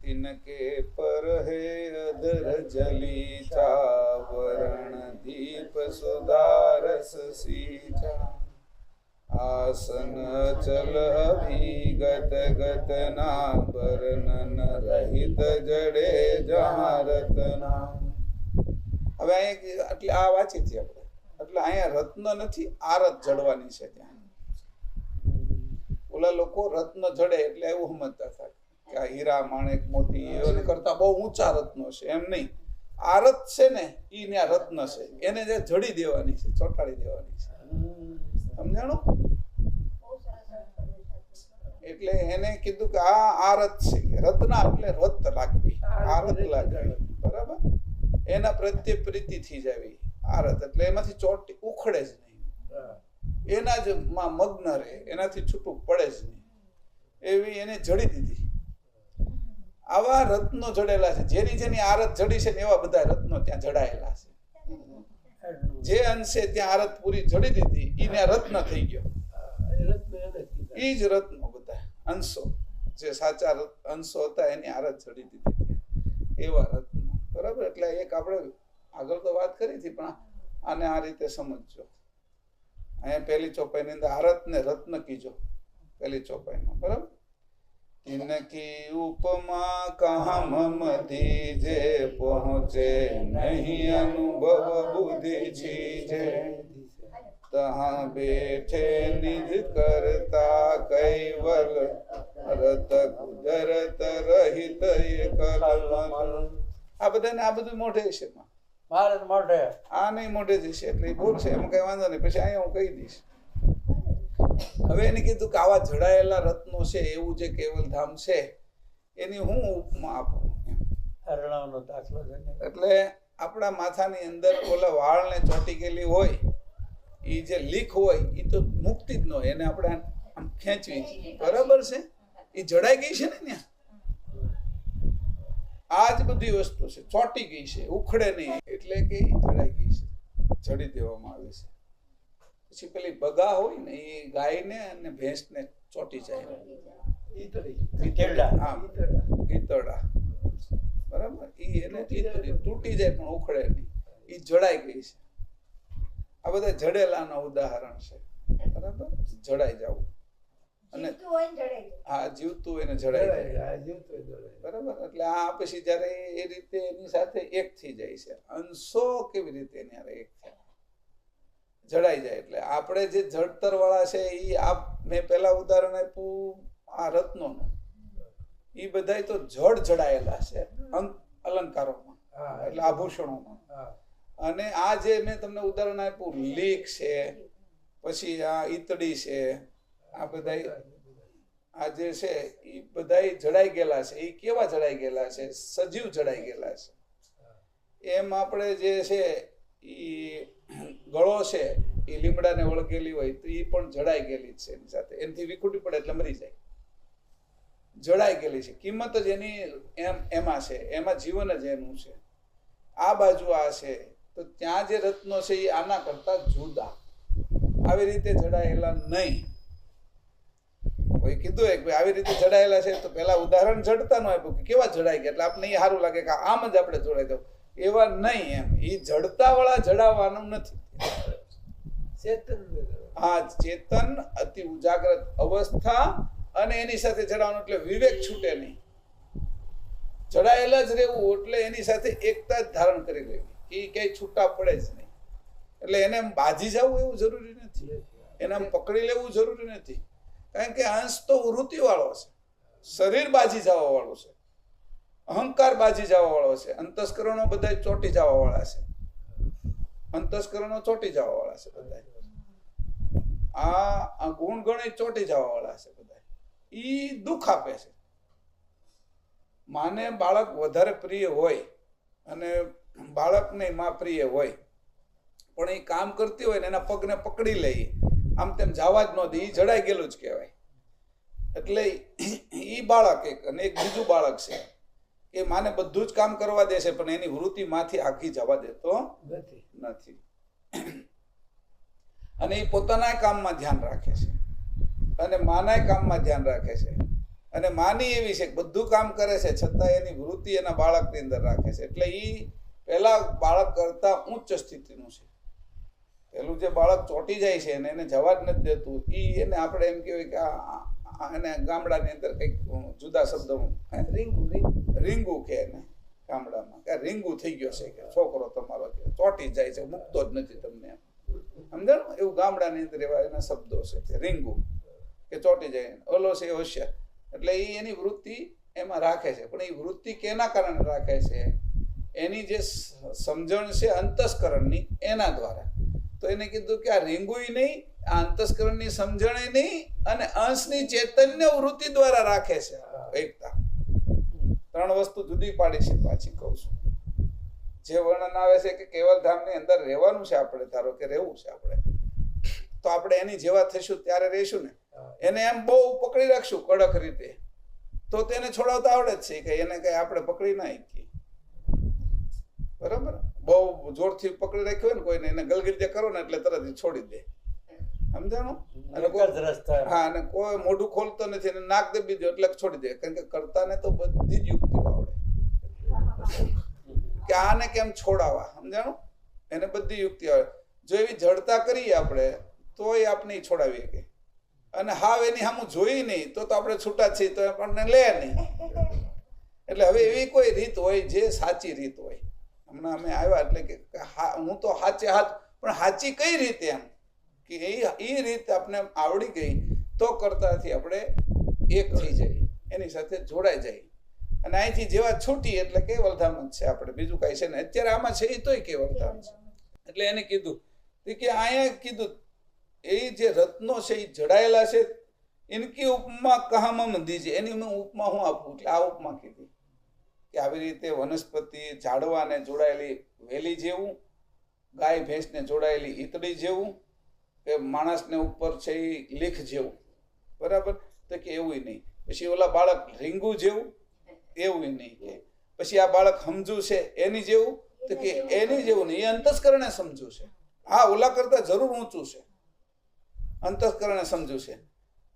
इनके पर है अधर जली चावरण दीप सुधारस सीचा आसन चल अभिगत गतना वर्णन रहित जड़े जारतना। હવે અહીંયા એટલે આ વાંચી હતી આપણે, એટલે અહીંયા રત્ન નથી, આરત જડવાની છે ત્યાં. ઓલા લોકો રત્ન જડે એટલે એવું સમજતા થાય કે આ હીરા માણેક મોતી એને કરતા બહુ ઊંચા રત્નો છે, એમ નહીં. આરત છે ને ઈ ને આ રત્ન છે, એને જે જડી દેવાની છે, ચોંટાડી દેવાની છે, સમજાણો? એટલે એને કીધું કે આ આરત છે, રત્ન એટલે રત લાગવી, આરત લાગવી, બરાબર? એના પ્રત્યે પ્રીતિ થઈ જાવી આરત, એટલે એમાંથી ચોટી ઉખડે જ નહીં, એના જ માં મગ્ન રહે, એનાથી છૂટું પડે જ નહીં, એવી એને જડી દીધી. આવા રત્નો જડેલા છે, જેની જેની આરત જડી છે ને એવા બધા રત્નો ત્યાં જડાયેલા છે. જે અંશે ત્યાં આરત પૂરી જડી દીધી એને રત્ન થઈ ગયો. એ જ રત્નો બધા અંશો, જે સાચા અંશો હતા એની આરત જડી દીધી એવા રત્નો, બરાબર? એટલે એક આપણે આગળ તો વાત કરી હતી, પણ આને આ રીતે સમજજો. અહીંયા પહેલી ચોપાઈની અંદર આરત ને રત્ન કીજો, પહેલી ચોપાઈમાં, બરાબર? इनकी उपमा कहाँ ममधी जे पहुँचे नहीं अनुभव बुद्धि छीजे तहाँ बैठे निज करता कैवल रत गुजरत रहित कलमल. આ બધાને આ બધું મોઢે છે, મોઢે આ નહીં મોઢે જશે એટલે ભૂલ છે, એમાં કઈ વાંધો નહીં. પછી અહીંયા હું કહી દઈશ. હવે એને કીધું કે આવા જડાયેલા રત્નો છે એવું જે કેવલ ધામ છે એની હું ઉપમા આપું એમ. એટલે આપણા માથાની અંદર ઓલા વાળને ચોંટી ગયેલી હોય એ જે લીક હોય એ તો મુક્તિ જ ન હોય, એને આપણે આમ ખેંચવી, બરાબર છે? એ જડાઈ ગઈ છે ને ત્યાં, આ જ બધી વસ્તુ છે, ચોંટી ગઈ છે, ઉખડે નહીં, એટલે કે એ જડાઈ ગઈ છે, જડી દેવામાં આવી છે. પછી પેલી બગા હોય ને એ ગાયને અને ભેંસને ચોંટી જાય, ગીતડા, બરાબર? એને તૂટી જાય પણ ઉખડે નહીં, એ જડાઈ ગઈ છે. આ બધા જડેલાના ઉદાહરણ છે, બરાબર? જડાઈ જવું અને હા જીવતું હોય ને જડાઈ જાય, બરાબર? એટલે આ પછી જયારે એ રીતે એની સાથે એક થઈ જાય છે, અંશો કેવી રીતે એની હારે એક થાય, જડાઈ જાય. એટલે આપણે જે જડતર વાળા છે એ આ મેં પેલા ઉદાહરણ આપ્યું આ રત્નોનું, એ બધા તો જડ જડાયેલા છે અલંકારોમાં, એટલે આભૂષણોમાં. અને આ જે મેં તમને ઉદાહરણ આપ્યું લીક છે, પછી આ ઈતડી છે, આ બધા આ જે છે એ બધા જડાઈ ગયેલા છે. એ કેવા જડાઈ ગયેલા છે? સજીવ જડાઈ ગયેલા છે. એમ આપણે જે છે એ ગળો છે એ લીમડાને વળગેલી હોય તો એ પણ જડાઈ ગયેલી છે, એની સાથે એનાથી વિખૂટી પડે એટલે મરી જાય, જડાઈ ગયેલી છે. કિંમત જ એની એમાં છે, એમાં જીવન જ એનું છે. આ બાજુ આ છે તો ત્યાં જે રત્નો છે એ આના કરતા જુદા, આવી રીતે જડાયેલા નહીં. કોઈ કીધું એક આવી રીતે જડાયેલા છે તો પેલા ઉદાહરણ જડતા નું આપ્યું કે કેવા જડાઈ ગયા, એટલે આપણે એ સારું લાગે કે આમ જ આપણે જોડાઈ દઉં, એવા નહીં. એમ એ જડતા વાળા જડાવવાનું નથી. હા, ચેતન અતિ ઉજાગ્રત અવસ્થા અને એની સાથે જડાવવાનું, એટલે વિવેક છૂટે નહીં, જડાયેલા જ રહેવું, એટલે એની સાથે એકતા જ ધારણ કરી લેવી, એ કઈ છૂટા પડે જ નહીં. એટલે એને એમ બાજી જવું એવું જરૂરી નથી, એને આમ પકડી લેવું જરૂરી નથી, કારણ કે અંશ તો વૃત્તિ વાળો છે, શરીર બાજી જવા વાળું છે, અહંકાર બાજી જવા વાળો છે, અંતસ્કરણો બધા ચોટી જવા વાળા છે, અંતસ્કરણો ચોટી જવા વાળા છે બધા, આ ગુણ ગણે ચોટી જવા વાળા છે બધા. ઈ દુઃખ આપે છે. માને બાળક વધારે પ્રિય હોય અને બાળકને માં પ્રિય હોય, પણ એ કામ કરતી હોય ને એના પગને પકડી લઈએ, આમ તેમ જવા જ ન દે, એ જડાઈ ગયેલું જ કહેવાય. એટલે ઈ બાળક એક અને એક બીજું બાળક છે, એ માને બધું જ કામ કરવા દે છે પણ એની વૃત્તિમાંથી આખી જવા દેતો નથી. અને એ પોતાના કામમાં ધ્યાન રાખે છે અને માના કામમાં ધ્યાન રાખે છે. અને માની એવી છે કે બધું કામ કરે છે છતાં એની વૃત્તિ એના બાળકની અંદર રાખે છે. એટલે એ પહેલા બાળક કરતા ઉચ્ચ સ્થિતિનું છે. પેલું જે બાળક ચોંટી જાય છે અને એને જવા જ નથી દેતું, એને આપણે એમ કહેવાય કે એને ગામડાની અંદર કંઈક જુદા શબ્દો રીંગુ કે એને ગામડામાં કે રીંગુ થઈ ગયો છે કે છોકરો તમારો ચોંટી જાય છે, મૂકતો જ નથી તમને, સમજાણું? એવું ગામડાની અંદર એવા એના શબ્દો છે કે રીંગુ કે ચોંટી જાય. ઓલો છે હોશિયાર. એટલે એ એની વૃત્તિ એમાં રાખે છે. પણ એ વૃત્તિ કેના કારણે રાખે છે? એની જે સમજણ છે અંતસ્કરણની એના દ્વારા. તો એને કીધું કે આ રીંગુય નહીં, આ અંતસ્કરણની સમજણે નહીં, અને અંશની ચૈતન્ય વૃત્તિ દ્વારા રાખે છે એકતા. 3 વસ્તુ જુદી પાડી છે. પાછી કહું છું, જે વર્ણન આવે છે કે કેવલધામની અંદર રહેવાનું છે આપણે, ધારો કે રહેવું છે આપણે, તો આપણે એની જેવા થઈશું ત્યારે રહીશું ને. એને એમ બહુ પકડી રાખશું કડક રીતે તો તેને છોડાવતા આવડે જ છે કે એને કઈ આપણે પકડી ના શકીએ, બરાબર? બહુ જોરથી પકડી રાખ્યો ને કોઈને, એને ગલગીરજે કરો ને એટલે તરત છોડી દે, સમજાણું? અને હા, અને કોઈ મોઢું ખોલતો નથી અને નાક દબી દો એટલે છોડી દે. કારણ કે કર્તાને તો બધી જ યુક્તિઓ આવડે કે આને કેમ છોડાવવા, સમજાણું? એને બધી યુક્તિ આવડે. જો એવી જડતા કરીએ આપણે તો એ આપણે છોડાવીએ કે, અને હાવ એની સામું જોઈ નહીં તો આપણે છૂટા છીએ તો આપણને લે નહીં. એટલે હવે એવી કોઈ રીત હોય જે સાચી રીત હોય. હમણાં અમે આવ્યા એટલે કે હું તો સાચે હાથ, પણ સાચી કઈ રીતે? એમ કે એ રીત આપણે આવડી ગઈ તો કરતાથી આપણે એક થઈ જાય, એની સાથે જોડાઈ જાય. અને અહીંથી જેવા છૂટી એટલે કેવલધામ જ છે આપણે, બીજું કાંઈ છે ને. અત્યારે આમાં છે એ તોય કેવલધામ છે. એટલે એને કીધું કે અહીંયા કીધું એ જે રત્નો છે એ જડાયેલા છે, ઇનકી ઉપમા કહામાં દીજે, એની હું ઉપમા હું આપું. એટલે આ ઉપમા કીધી કે આવી રીતે વનસ્પતિ ઝાડવાને જોડાયેલી વેલી જેવું, ગાય ભેંસને જોડાયેલી ઈતડી જેવું, કે માણસને ઉપર છે એ લીખ જેવું, બરાબર? તો કે એવું નહીં. પછી ઓલા બાળક રીંગુ જેવું, એવું નહીં. કે પછી આ બાળક સમજુ છે એની જેવું, તો કે એની જેવું નહીં. એ અંતસ્કરણે સમજુ છે. હા, ઓલા કરતા જરૂર ઊંચું છે, અંતસ્કરણે સમજુ છે.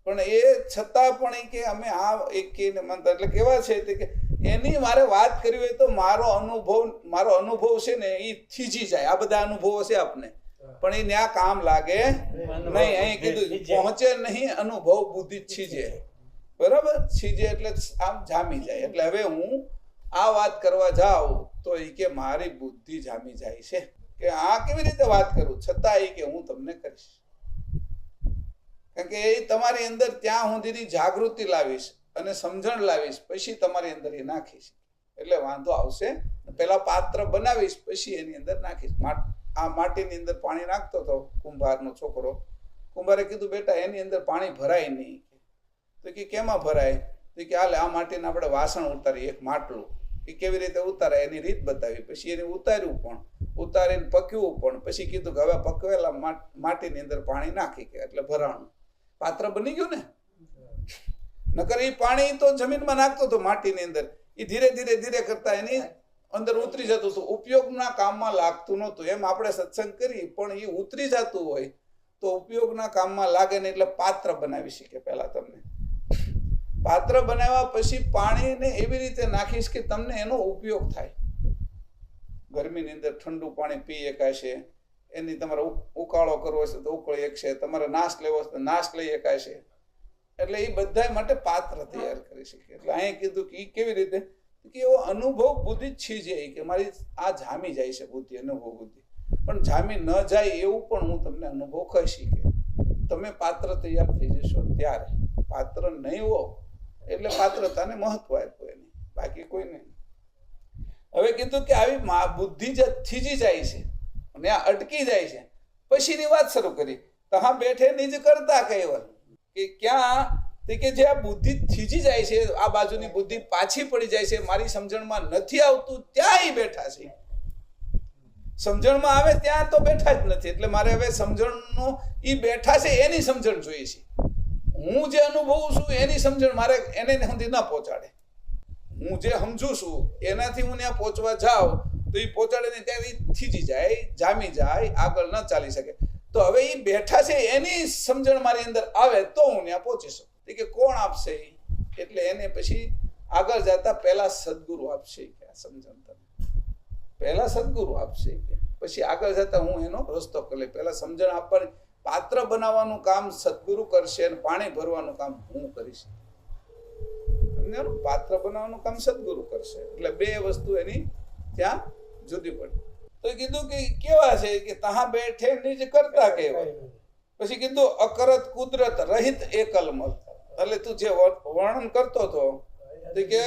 પણ એ છતાં પણ એ કે અમે આ એક માનતા. એટલે કેવા છે કે એની મારે વાત કરવી હોય તો મારો અનુભવ છે ને એ થીજી જાય. આ બધા અનુભવો છે આપને, પણ એ ન્યા કામ લાગે નહીં. અહીં કીધું પહોંચે નહીં અનુભવ, બુદ્ધિ છીજે, બરાબર? છીજે એટલે આમ જામી જાય. એટલે હવે હું આ વાત કરવા જાઉં તો એ કે મારી બુદ્ધિ જામી જાય છે કે આ કેવી રીતે વાત કરું, છતાં એ કે હું તમને કરીશ. કારણ કે એ તમારી અંદર ત્યાં સુધીની જાગૃતિ લાવીશ અને સમજણ લાવીશ, પછી તમારી અંદર એ નાખીશ એટલે વાંધો આવશે. પેલા પાત્ર બનાવીશ પછી એની અંદર નાખીશ. આ માટીની અંદર પાણી નાખતો હતો કુંભારનો છોકરો. કુંભારે કીધું બેટા એની અંદર પાણી ભરાય નહીં. તો કે કેમાં ભરાય? તો કે હાલે આ માટીને આપણે વાસણ ઉતારીએ, એક માટલું. એ કેવી રીતે ઉતારાય એની રીત બતાવી. પછી એને ઉતાર્યું પણ, ઉતારીને પક્યું પણ. પછી કીધું કે હવે પકવેલા માટીની અંદર પાણી નાખી કે એટલે ભરાણું પાત્ર બની ગયું ને. નકર એ પાણી તો જમીનમાં નાખતો હતો માટીની અંદર, એ ધીરે ધીરે ધીરે કરતા એની અંદર ઉતરી જતું હતું, ઉપયોગના કામમાં લાગતું નહોતું. એમ આપણે સત્સંગ કરી પણ એ ઉતરી જતું હોય તો ઉપયોગના કામમાં લાગે ને. એટલે પાત્ર બનાવી શીખે. પહેલા તમને પાત્ર બનાવ્યા પછી પાણીને એવી રીતે નાખીશ કે તમને એનો ઉપયોગ થાય. ગરમીની અંદર ઠંડુ પાણી પી એકાશે, એની તમારે ઉકાળો કરવો છે તો ઉકળી એકશે, તમારે નાશ લેવો છે તો નાશ લઈ એકાશે. એટલે એ બધા માટે પાત્ર તૈયાર કરી શકે. એટલે અહીંયા કીધું કે એ કેવી રીતે કે એવો અનુભવ બુદ્ધિ છીજે કે મારી આ જામી જાય છે બુદ્ધિ, અનુભવ બુદ્ધિ. પણ જામી ન જાય એવું પણ હું તમને અનુભવ કહીશ કે તમે પાત્ર તૈયાર થઈ જશો ત્યારે. પાત્ર નહીં હો એટલે પાત્રતાને મહત્વ આપ્યું એને, બાકી કોઈ નહીં. હવે કીધું કે આવી બુદ્ધિ જે થીજી જાય છે અને આ અટકી જાય છે, પછીની વાત શરૂ કરી. તો હા બેઠે નિજ કરતા કહેવાય કે ક્યાં કે જે આ બુદ્ધિ થીજી જાય છે, આ બાજુની બુદ્ધિ પાછી પડી જાય છે, મારી સમજણમાં નથી આવતું ત્યાં એ બેઠા છે. સમજણમાં આવે ત્યાં તો બેઠા જ નથી. એટલે મારે હવે સમજણનો એ બેઠા છે એની સમજણ જોઈએ છે. હું જે અનુભવું છું એની સમજણ મારે એને સુધી ના પહોંચાડે. હું જે સમજુ છું એનાથી હું ત્યાં પહોંચવા જાઉં તો એ પહોંચાડીને ત્યાં એ થીજી જાય, જામી જાય, આગળ ન ચાલી શકે. તો હવે એ બેઠા છે એની સમજણ મારી અંદર આવે તો હું ત્યાં પહોંચી શકું. કે કોણ આપશે? એટલે એને પછી આગળ જતા પહેલા સદગુરુ આપશે કે આ સમજણ તમે પહેલા સદગુરુ આપશે કે પછી આગળ જતા હું એનો રસ્તો કરી. પહેલા સમજણ આપવાની, પાત્ર બનાવવાનું કામ સદગુરુ કરશે અને પાણી ભરવાનું કામ હું કરીશ. પાત્ર બનાવવાનું કામ સદગુરુ કરશે. એટલે બે વસ્તુ એની ત્યાં જુદી પડી. તો કીધું કે કેવા છે કે તહા બેઠે નિજ કરતા કેવા. પછી કીધું અકરત કુદરત રહિત એકલમલ. એટલે તું જે વર્ણન કરતો હતો કે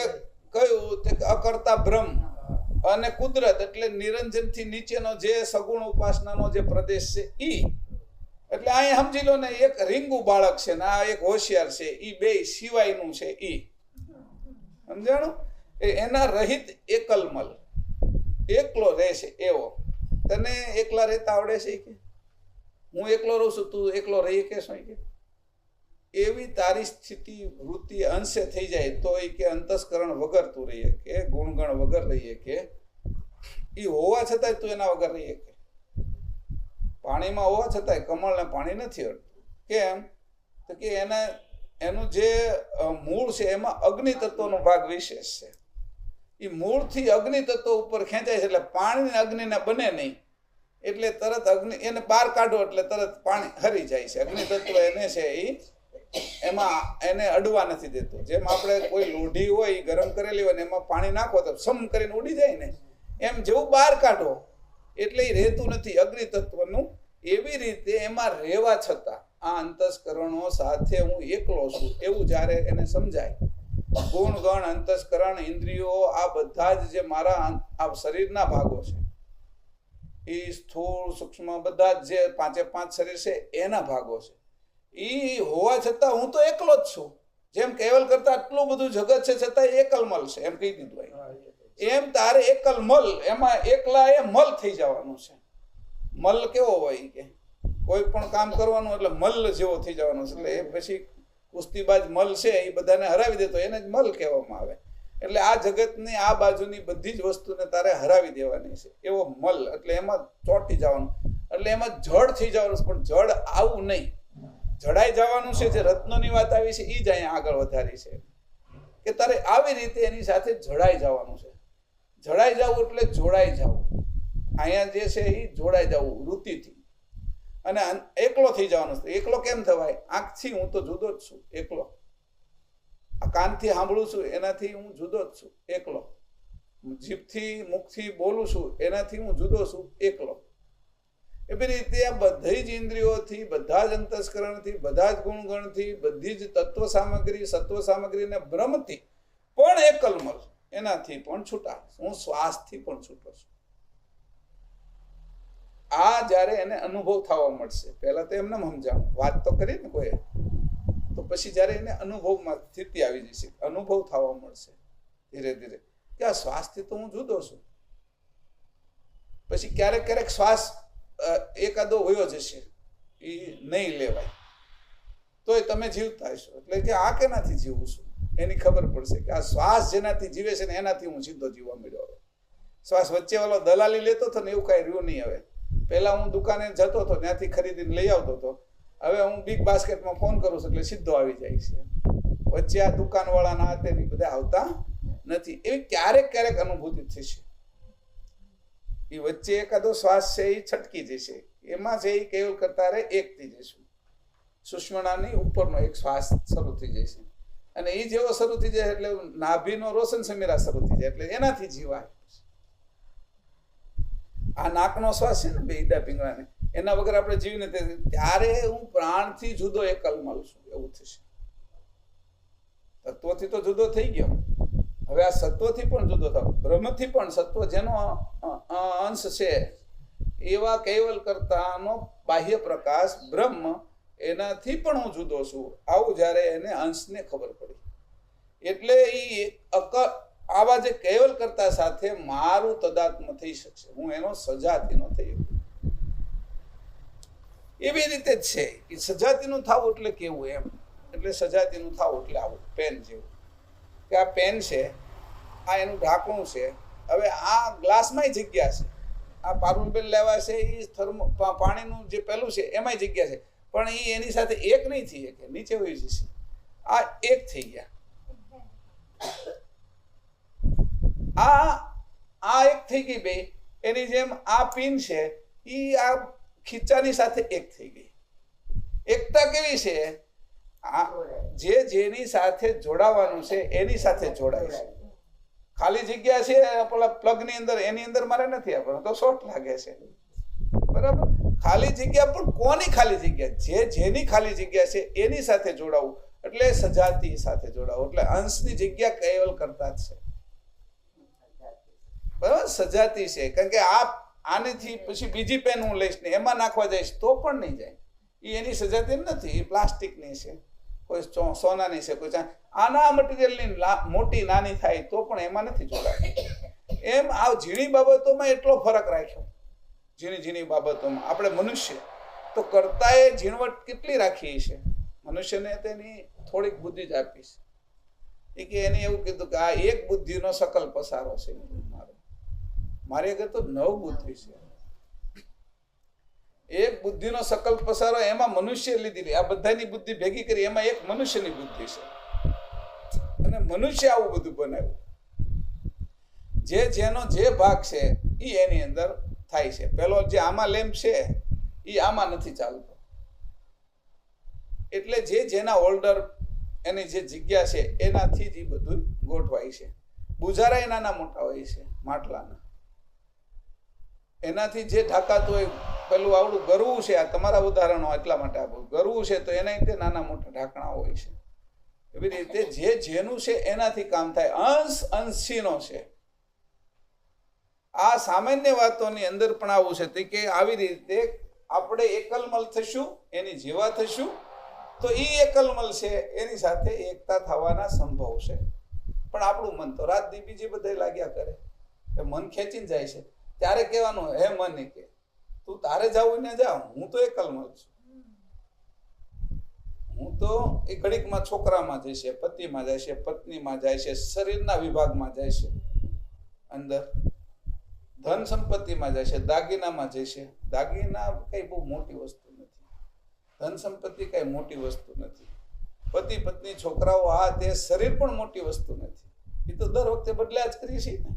કયું તે અકર્તા બ્રહ્મ અને કુદરત એટલે નિરંજન થી નીચેનો જે સગુણ ઉપાસનાનો જે પ્રદેશ છે ઈ. એટલે અહીંયા સમજી લો ને, એક રીંગુ બાળક છે ને આ એક હોશિયાર છે, ઈ બે સિવાયનું છે ઈ. સમજાણું? એના રહિત એકલમલ, એકલો રહેશે એવો. તને એકલા રહેતા આવડે છે કે હું એકલો રહું છું, તું એકલો રહી કે શું કે એવી તારી સ્થિતિ વૃત્તિ અંશે થઈ જાય તો એ કે અંતસ્કરણ વગર તું રહીએ કે ગુણગણ વગર રહીએ કે એ હોવા છતાંય તું એના વગર રહીએ કે પાણીમાં હોવા છતાંય કમળને પાણી નથી અડતું. કેમ? તો કે એનું જે મૂળ છે એમાં અગ્નિ તત્વનો ભાગ વિશેષ છે. એ મૂળથી અગ્નિ તત્વ ઉપર ખેંચાય છે એટલે પાણી અગ્નિને બને નહીં. એટલે તરત અગ્નિ એને બહાર કાઢો એટલે તરત પાણી હરી જાય છે. અગ્નિ તત્વ એને છે એ એમાં એને અડવા નથી દેતો. જેમ આપણે કોઈ લોઢી હોય ગરમ કરેલી હોય ને એમાં પાણી નાખો તો સમ કરીને ઉડી જાય ને, એમ જેવું બહાર કાઢો એટલે એ રહેતું નથી અગ્નિ તત્વનું. એવી રીતે એમાં રહેવા છતાં આ અંતસ્કરણો સાથે હું એકલો છું એવું જ્યારે એને સમજાય. ગુણ ગણ અંતસ્કરણ ઇન્દ્રિયો આ બધા જ જે મારા આ શરીરના ભાગો છે એ સ્થૂળ સૂક્ષ્મ બધા જ જે પાંચે પાંચ શરીર છે એના ભાગો છે. એ હોવા છતાં હું તો એકલો જ છું. જેમ કેવલ કરતા આટલું બધું જગત છે છતાં એકલમલ છે એમ કહી દીધું. એમ તારે એકલમલ એમાં એકલા એ મલ થઈ જવાનું છે. મલ કેવો હોય કે કોઈ પણ કામ કરવાનું એટલે મલ જેવો થઈ જવાનો છે. એટલે એ પછી કુસ્તીબાજ મલ છે એ બધાને હરાવી દેતો એને જ મલ કહેવામાં આવે. એટલે આ જગતની આ બાજુની બધી જ વસ્તુને તારે હરાવી દેવાની છે એવો મલ. એટલે એમાં ચોંટી જવાનું, એટલે એમાં જડ થઈ જવાનું. પણ જડ આવું નહીં, જડાઈ જવાનું છે. જે રત્નોની વાત આવી છે એ જ અહીંયા આગળ વધારી છે કે તારે આવી રીતે એની સાથે જડાઈ જવાનું છે. જડાઈ જવું એટલે જોડાઈ જવું. અહીંયા જે છે એ જોડાઈ જવું વૃત્તિથી. અને એકલો થઈ જવાનું છે. એકલો કેમ થવાય? આંખથી હું તો જુદો જ છું એકલો. આ કાનથી સાંભળું છું એનાથી હું જુદો જ છું એકલો. જીભથી મુખથી બોલું છું એનાથી હું જુદો છું એકલો. એવી રીતે આ બધી જ ઇન્દ્રિયોથી, બધા જ અંતસ્કરણથી, બધા જ ગુણગણથી, બધી જ તત્વ સામગ્રી, સત્વ સામગ્રી ને બ્રહ્મથી પણ એકલમલ, એનાથી પણ છૂટા. હું શ્વાસથી પણ છૂટો છું. આ જ્યારે એને અનુભવ થવા મળશે, પહેલા તો એમને સમજાવું, વાત તો કરી ને કોઈ, તો પછી જ્યારે એને અનુભવમાં સ્થિતિ આવી જશે, અનુભવ થવા મળશે ધીરે ધીરે કે આ શ્વાસથી તો હું જુદો છું. પછી ક્યારેક ક્યારેક શ્વાસ એકાદો વયો જશે, એ નહીં લેવાય તોય તમે જીવતા હશો. એટલે કે આ કેનાથી જીવું છું એની ખબર પડશે કે આ શ્વાસ જેનાથી જીવે છે ને એનાથી હું સીધો જીવવા મળ્યો. શ્વાસ વચ્ચે વાળો દલાલી લેતો હતો ને એવું કાંઈ રહ્યું નહીં. હવે પહેલા હું દુકાને જતો હતો, ત્યાંથી ખરીદીને લઈ આવતો હતો. હવે હું બિગ બાસ્કેટમાં ફોન કરું છું એટલે સીધો આવી જાય છે. વચ્ચે આ દુકાનવાળાના હાથે બધા આવતા નથી. એવી ક્યારેક ક્યારેક અનુભૂતિ થશે. એ વચ્ચે એકાદો શ્વાસ છે એ છટકી જશે, એમાં છે એ કેવલ કરતા રહે એક થઈ જશું. સુષ્મણાની ઉપરનો એક શ્વાસ શરૂ થઈ જશે અને એ જેવો શરૂ થઈ જાય એટલે નાભીનો રોશન સમીરા શરૂ થઈ જાય એટલે એનાથી જીવાય. આ નાકનો શ્વાસ છે ને બેડા પીંગળાને, એના વગર આપણે જીવી નથી. ત્યારે હું પ્રાણથી જુદો એકલમલ છું એવું થશે. તત્વથી તો જુદો થઈ ગયો, હવે આ સત્વથી પણ જુદો થાવ. બ્રહ્મથી પણ, સત્વ જેનો અંશ છે એવા કૈવલ કરતાનો બાહ્ય પ્રકાશ બ્રહ્મ, એનાથી પણ હું જુદો છું. આવું જ્યારે એને અંશને ખબર પડી એટલે એ આવા જે કૈવલ કરતા સાથે મારું તદાત્મ થઈ શકશે. હું એનો સજાતીનો થઈ એવી રીતે જ છે કે સજાતીનું થવું એટલે કેવું એમ. એટલે સજાતીનું થવું એટલે આવું પેન જેવું કે આ પેન છે આ એનું ઢાંકણું છે. હવે આ ગ્લાસમાંય જગ્યા છે. આ પારુલબેન લેવા છે એ પાણીનું જે પેલું છે એમાંય જગ્યા છે, પણ એ એની સાથે એક નહીં થઈ શકે, નીચે વહી જશે. આ એક થઈ ગયા. આ એક થઈ ગઈ બે. એની જેમ આ પિન છે એ આ ખીચાની સાથે એક થઈ ગઈ. એકતા કેવી છે? જે જેની સાથે જોડાવાનું છે એની સાથે જોડાય છે. ખાલી જગ્યા છે પેલા પ્લગ ની અંદર, એની અંદર મારે નથી આપવાનું, તો શોર્ટ લાગે છે. બરાબર? ખાલી જગ્યા પણ કોની ખાલી જગ્યા? જે જેની ખાલી જગ્યા છે એની સાથે જોડાવું, એટલે સજાતી સાથે જોડાવું. એટલે અંશની જગ્યા કેવલ કરતા જ છે. બરાબર? સજાતી છે. કારણ કે આનીથી પછી બીજી પેન હું લઈશ ને એમાં નાખવા જઈશ તો પણ નહીં જાય. એ એની સજાતી નથી, એ પ્લાસ્ટિકની છે, કોઈ સોનાની છે, કોઈ આના મટીરિયલની મોટી નાની થાય તો પણ એમાં નથી જોડાતી. એમ આ ઝીણી બાબતોમાં એટલો ફરક રાખ્યો. ઝીણી ઝીણી બાબતોમાં આપણે મનુષ્ય તો કરતાએ ઝીણવટ કેટલી રાખી છે. મનુષ્યને તેની થોડીક બુદ્ધિ જ આપી છે. એ કે એને એવું કીધું કે આ એક બુદ્ધિનો સકલ પસારો છે. મારી આગળ તો 9 બુદ્ધિ છે. એક બુદ્ધિનો સકલ પસારો એમાં મનુષ્ય લીધી. આ બધાની બુદ્ધિ ભેગી કરી એમાં એક મનુષ્યની બુદ્ધિ છે, અને મનુષ્ય આવું બધું બનાવ્યું. જે જેનો જે ભાગ છે એ એની અંદર થાય છે. પેલો જે આમાં લેમ્પ છે એ આમાં નથી ચાલતો. એટલે જે જેના હોલ્ડર એની જે જગ્યા છે એનાથી જ એ બધું ગોઠવાય છે. બુજારા નાના મોટા હોય છે માટલાના. એનાથી જે ઢાકાતું હોય, પેલું આવડું ગરવું છે, આ તમારા ઉદાહરણો એટલા માટે આપું, ગરવું છે તો એના રીતે નાના મોટા ઢાંકણા હોય છે. એવી રીતે જે જેનું છે એનાથી કામ થાય. અંશ અંશીનો છે. આ સામાન્ય વાતોની અંદર પણ આવું છે કે આવી રીતે આપણે એકલમલ થશું, એની જેવા થશું તો એ એકલમલ છે એની સાથે એકતા થવાના સંભવ છે. પણ આપણું મન તો રાત દી બીજી બધા લાગ્યા કરે, મન ખેંચીને જાય છે. ત્યારે કહેવાનું, હે મન કે તું તારે જાવું ને જા, હું તો એકલમલ છું. હું તો એ ઘડીકમાં છોકરામાં જાય છે, પતિમાં જાય છે, પત્નીમાં જાય છે, શરીરના વિભાગમાં જાય છે, અંદર ધન સંપત્તિમાં જાય છે, દાગીનામાં જાય છે. દાગીના કઈ બહુ મોટી વસ્તુ નથી, ધન સંપત્તિ કઈ મોટી વસ્તુ નથી, પતિ પત્ની છોકરાઓ આ તે શરીર પણ મોટી વસ્તુ નથી. એ તો દર વખતે બદલ્યા જ કરીએ છીએ ને.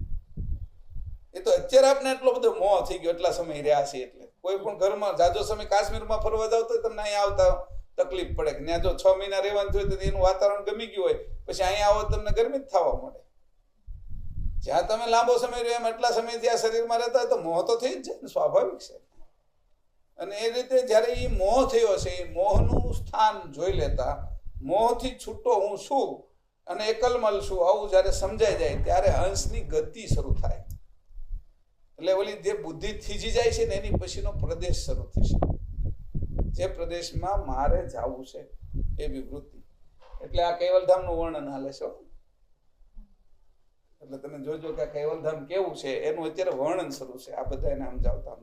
એ તો અત્યારે આપણે એટલો બધો મોહ થઈ ગયો, એટલા સમય રહ્યા છે. એટલે કોઈ પણ ઘરમાં જાજો સમય કાશ્મીરમાં ફરવા જાવ તો તમને અહીંયા આવતા તકલીફ પડે કે ત્યાં જો 6 મહિના રહેવાનું થયું તો એનું વાતાવરણ ગમી ગયું હોય, પછી અહીંયા આવો તમને ગરમી જ થવા મળે. જ્યાં તમે લાંબો સમય રહ્યો એમ એટલા સમયથી આ શરીરમાં રહેતા હોય તો મોહ તો થઈ જ જાય ને, સ્વાભાવિક છે. અને એ રીતે જ્યારે એ મોહ થયો છે, એ મોહનું સ્થાન જોઈ લેતા, મોહથી છૂટો હું છું અને એકલમલ છું આવું જ્યારે સમજાઈ જાય ત્યારે અંશની ગતિ શરૂ થાય. એટલે ઓલી જે બુદ્ધિ થીજી જાય છે ને એની પછીનો પ્રદેશ શરૂ થશે, જે પ્રદેશમાં મારે જવું છે એ વિવૃત્તિ. એટલે આ કૈવલધામનું વર્ણન હાલે છે. એટલે તમે જોજો કે કૈવલધામ કેવું છે એનું અત્યારે વર્ણન શરૂ છે. આ બધા એને સમજાવતા.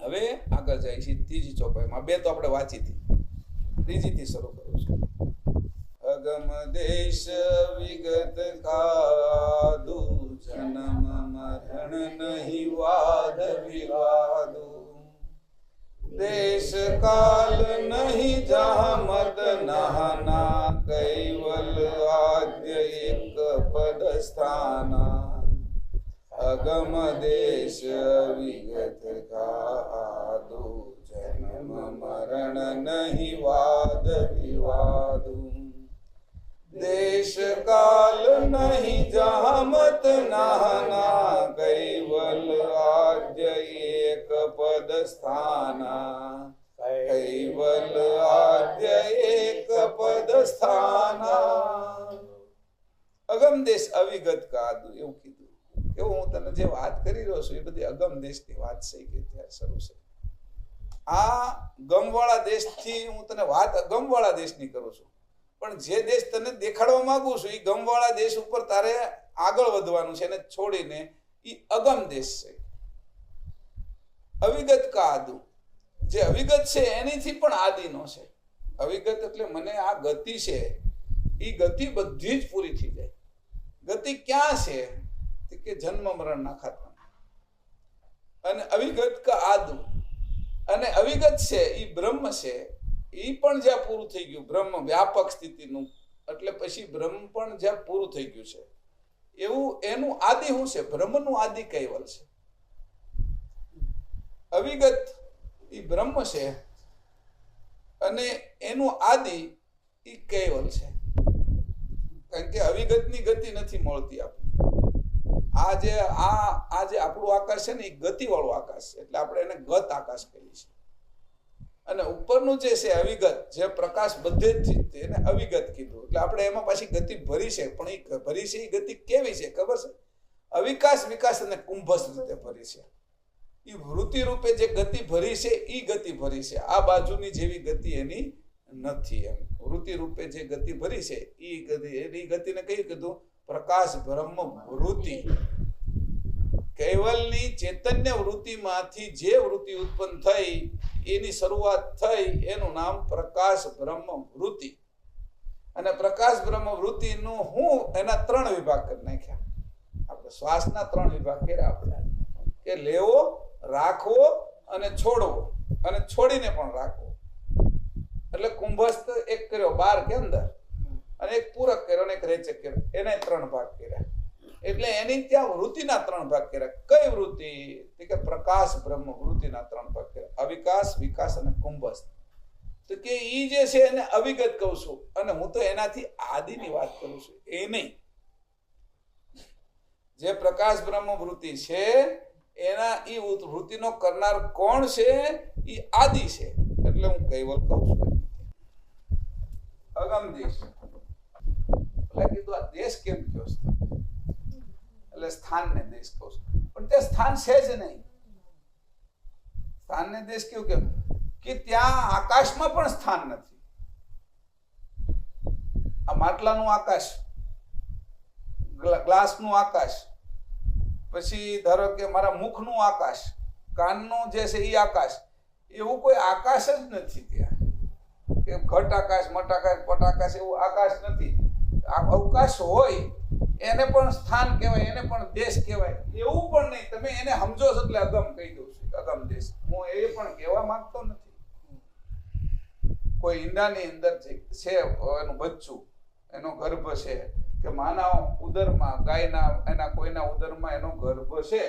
હવે આગળ જાય છે ત્રીજી ચોપાઈમાં. 2 તો આપણે વાંચી હતી, ત્રીજીથી શરૂ કરું છું. અગમ દેશ વિગત કાદુ, જન્મ મરણ નહીં વાદ વિવાદુ, દેશ કાલ નહીં જહાં મત નહાના, કૈવલ આદ્ય એક પદ સ્થાના, અગમ દેશ વિગત કાદુ, જન્મ મરણ નહીં વાદ વિવાદુ, દેશ કાલ નહીં જહાં મત નહાના, કૈવલ આદ્ય એક પદ સ્થાના, કૈવલ આદ્ય એક પદ સ્થાના. અગમ દેશ અવિગત કાદુ, એવું કીધું. એવું હું તને જે વાત કરી રહ્યો છું એ બધી અગમ દેશની વાત છે કે ત્યાં શરૂ છે. આ ગમવાળા દેશથી હું તને વાત અગમવાળા દેશની કરું છું, પણ જે દેશ તને દેખાડવા માંગુ છું એ ગમવાળા દેશ ઉપર તારે આગળ વધવાનું છે, એને છોડીને એ અગમ દેશ છે. અવિગત કા આદુ, જે અવિગત છે એનીથી પણ આદિનો છે. અવિગત એટલે મને આ ગતિ છે, એ ગતિ બધી જ પૂરી થઈ જાય. ગતિ ક્યાં છે કે જન્મ મરણ ના ખાતા, અને અવિગત કા આદુ, અને અવિગત છે એ બ્રહ્મ છે, એ પણ જ્યાં પૂરું થઈ ગયું બ્રહ્મ વ્યાપક સ્થિતિનું, એટલે પછી બ્રહ્મ પણ જ્યાં પૂરું થઈ ગયું છે એવું એનું આદિ શું છે? બ્રહ્મનું આદિ કૈવલ છે. અવિગત એ બ્રહ્મ છે અને એનું આદિ એ કૈવલ છે. કારણ કે અવિગતની ગતિ નથી મળતી આપણને. આ જે આપણું આકાશ છે ને એ ગતિવાળું આકાશ છે, એટલે આપણે એને ગત આકાશ કહીએ છીએ. અને ઉપરનું જે છે અવિગત, જે પ્રકાશ બધે જ એને અવિગત કીધું. એટલે આપણે એમાં પાછી ગતિ ભરી છે, પણ એ ભરી છે એ ગતિ કેવી છે ખબર છે? અવિકાસ, વિકાસ અને કુંભસ રીતે ભરી છે. એ વૃત્તિ રૂપે જે ગતિ ભરી છે એ ગતિ ભરી છે. આ બાજુની જેવી ગતિ એની નથી. એમ વૃત્તિ રૂપે જે ગતિ ભરી છે એની ગતિને કઈ કીધું? પ્રકાશ બ્રહ્મ વૃત્તિ. કૈવલની ચૈતન્ય વૃત્તિમાંથી જે વૃત્તિ ઉત્પન્ન થઈ એની શરૂઆત થઈ એનું નામ પ્રકાશ બ્રહ્મ વૃત્તિ. અને પ્રકાશ બ્રહ્મ વૃત્તિનું હું એના 3 વિભાગ કરી નાખ્યા. આપણે શ્વાસના 3 વિભાગ કર્યા આપણે, કે લેવો, રાખવો અને છોડવો, અને છોડીને પણ રાખવો. એટલે કુંભસ્થ એક કર્યો બહાર કે અંદર, અને એક પૂરક કર્યો અને એક રેચક કર્યો, એને 3 ભાગ કર્યા. એટલે એની ત્યાં વૃત્તિના 3 ભાગ કર્યા. કઈ વૃત્તિ? કે પ્રકાશ બ્રહ્મ વૃત્તિના 3 ભાગ કર્યા: અવિકાસ, વિકાસ અને કુંભસ્થ. તો કે ઈ જે છે એને અવિગત કહું છું, અને હું તો એનાથી આદિની વાત કરું છું. એ નહીં, જે પ્રકાશ બ્રહ્મ વૃત્તિ છે એના ઈ વૃત્તિનો કરનાર કોણ છે? ઈ આદિ છે. એટલે હું કૈવલ કહું છું. અગમ દેશ એટલે કીધું આ દેશ કેમ કયો છે? એટલે સ્થાનને દેશ કહું છું, પણ તે સ્થાન છે જ નહીં. સ્થાનને દેશ કેવું કેમ? કે ત્યાં આકાશમાં પણ સ્થાન નથી. આ માટલાનું આકાશ, ગ્લાસનું આકાશ, પછી ધારો કે મારા મુખનું આકાશ, કાનનું જે છે એ આકાશ, એવું કોઈ આકાશ જ નથી ત્યાં. કે ઘટ આકાશ, મટ આકાશ, પટ આકાશ એવું આકાશ નથી. આ અવકાશ હોય એને પણ સ્થાન કહેવાય, એને પણ દેશ કહેવાય. એવું પણ નહીં. તમે એને સમજો છો એટલે અગમ કહી દઉં છું, અગમ દેશ. હું એ પણ કહેવા માંગતો નથી. કોઈ ઈંડાની અંદર છે એનું બચ્ચું, એનો ગર્ભ છે, કે માના ઉદરમાં, ગાયના એના કોઈના ઉદરમાં એનો ગર્ભ છે,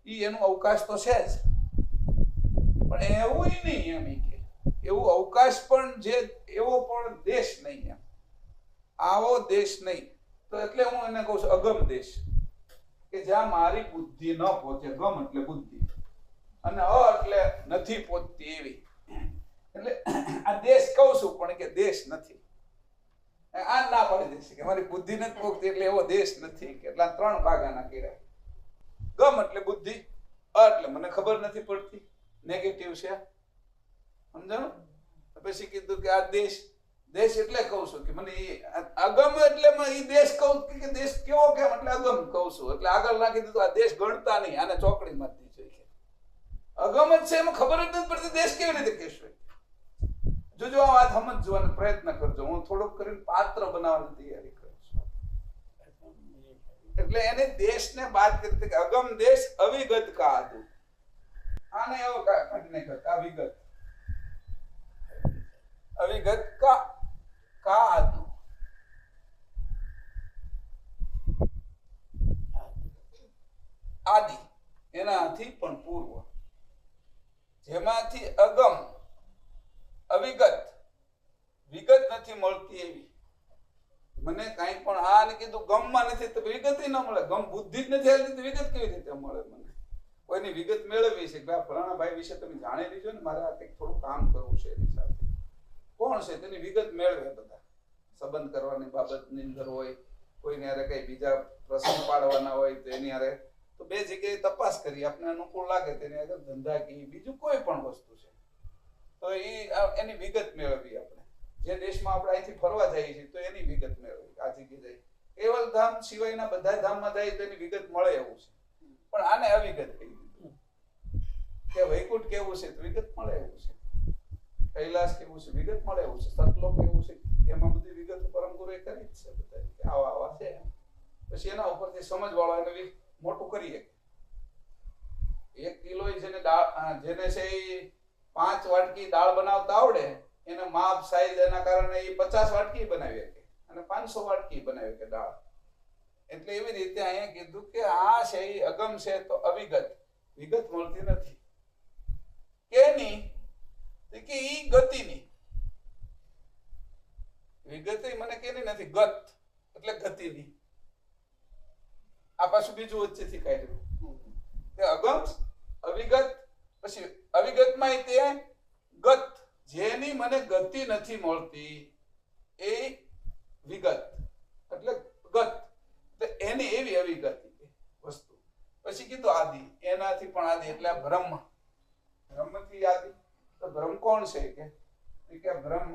એ એનું અવકાશ તો છે જ. પણ એવું નહીં એમ કે એવું અવકાશ પણ જે એવો પણ દેશ નહીં, એમ આવો દેશ નહીં. તો એટલે હું એને કહું છું અગમ દેશ, કે જ્યાં મારી બુદ્ધિ ન પહોંચે. ગમ એટલે બુદ્ધિ, અને એટલે નથી પહોંચતી એવી. એટલે આ દેશ કહું છું, પણ કે દેશ નથી. આ ના પાડી દેશે કે મારી બુદ્ધિ નથી પહોંચતી એટલે એવો દેશ નથી. કેટલા 3 ભાગ આના કર્યા. ગમ એટલે બુદ્ધિ, એટલે મને ખબર નથી પડતી, નેગેટિવ છે, સમજાણું? પછી કીધું કે આ દેશ, દેશ એટલે કહું છું કે મને અગમ એટલે એ દેશ કહું કે દેશ કેવો કેમ, એટલે અગમ કહું છું. એટલે આગળ નાખી દીધું આ દેશ ગણતા નહીં, આને ચોકડીમાં જ જોઈએ. અગમ જ છે, એમાં ખબર જ નથી પડતી દેશ કેવી રીતે કહેશું. જોજો આ વાત સમજવાનો પ્રયત્ન કરજો. હું થોડુંક કરીને પાત્ર બનાવવાની તૈયારી કરું છું. એટલે એને દેશને બાદ કરી કે અગમ દેશ અવિગત કા આદુ. આને એવો કાઢી નાખ્યો અવિગત, અવિગત કા આદુ. આદિ એનાથી પણ પૂર્વ, જેમાંથી અગમ અવિગત વિગત નથી મળતી એવી. મને કઈ પણ આ ને કીધું ગમમાં નથી તો વિગત ન મળે. ગમ બુદ્ધિ જ નથી હાલતી તો વિગત કેવી રીતે મળે? મને કોઈની વિગત મેળવવી છે કે ફલાણા ભાઈ વિશે તમે જાણી લીધો ને, મારે આ કંઈક થોડું કામ કરવું છે એની સાથે. કોણ છે તેની વિગત મેળવે. બધા સંબંધ કરવાની બાબતની અંદર હોય, કોઈને હારે કઈ બીજા પ્રસંગ પાડવાના હોય તો એની હારે તો 2 જગ્યાએ તપાસ કરી, આપણે અનુકૂળ લાગે તેની આગળ ધંધા કે બીજું કોઈ પણ વસ્તુ છે તો એની વિગત મેળવવી. આપણે જે દેશમાં આપણે અહીંથી ફરવા જઈએ છીએ તો એની વિગત મેળવવી. આ જગ્યાએ જઈએ, કેવલ ધામ સિવાયના બધા ધામમાં જાય તો એની વિગત મળે એવું છે. પણ આને અવિગત કહી દીધું. કે વૈકુંઠ કેવું છે તો વિગત મળે એવું છે, કૈલાસ કેવું છે વિગત મળે એવું છે, સતલોક કેવું છે એમાં બધી વિગત પરમ ગુરુએ કરી જ છે બધા, કે આવા છે. પછી એના ઉપરથી સમજવાળો એને મોટું કરીએ. 1 કિલો જેને દાળ, જેને છે એ 5 વાટકી દાળ બનાવતા આવડે, એને માપ સાઈઝ એના કારણે એ 50 વાટકી બનાવી શકે અને 500 વાટકી બનાવી શકે દાળ. એટલે એવી રીતે અહીંયા કીધું કે આ છે એ અગમ છે તો અવિગત, વિગત મળતી નથી. કેની? કે ઈ ગતિની. વિગત મને કેની નથી, ગત એટલે ગતિની. આ પાછું બીજું વચ્ચેથી કાઢ્યું કે અગમ અવિગત, પછી અવિગતમાં તે ગત, જેની મને ગતિ નથી મળતી એ વિગત એટલે ગત, એની એવી અવિગત વસ્તુ. પછી કીધું આદિ, એનાથી પણ આદિ એટલે આ બ્રહ્મ, બ્રહ્મથી આદિ. તો બ્રહ્મ કોણ છે કે બ્રહ્મ,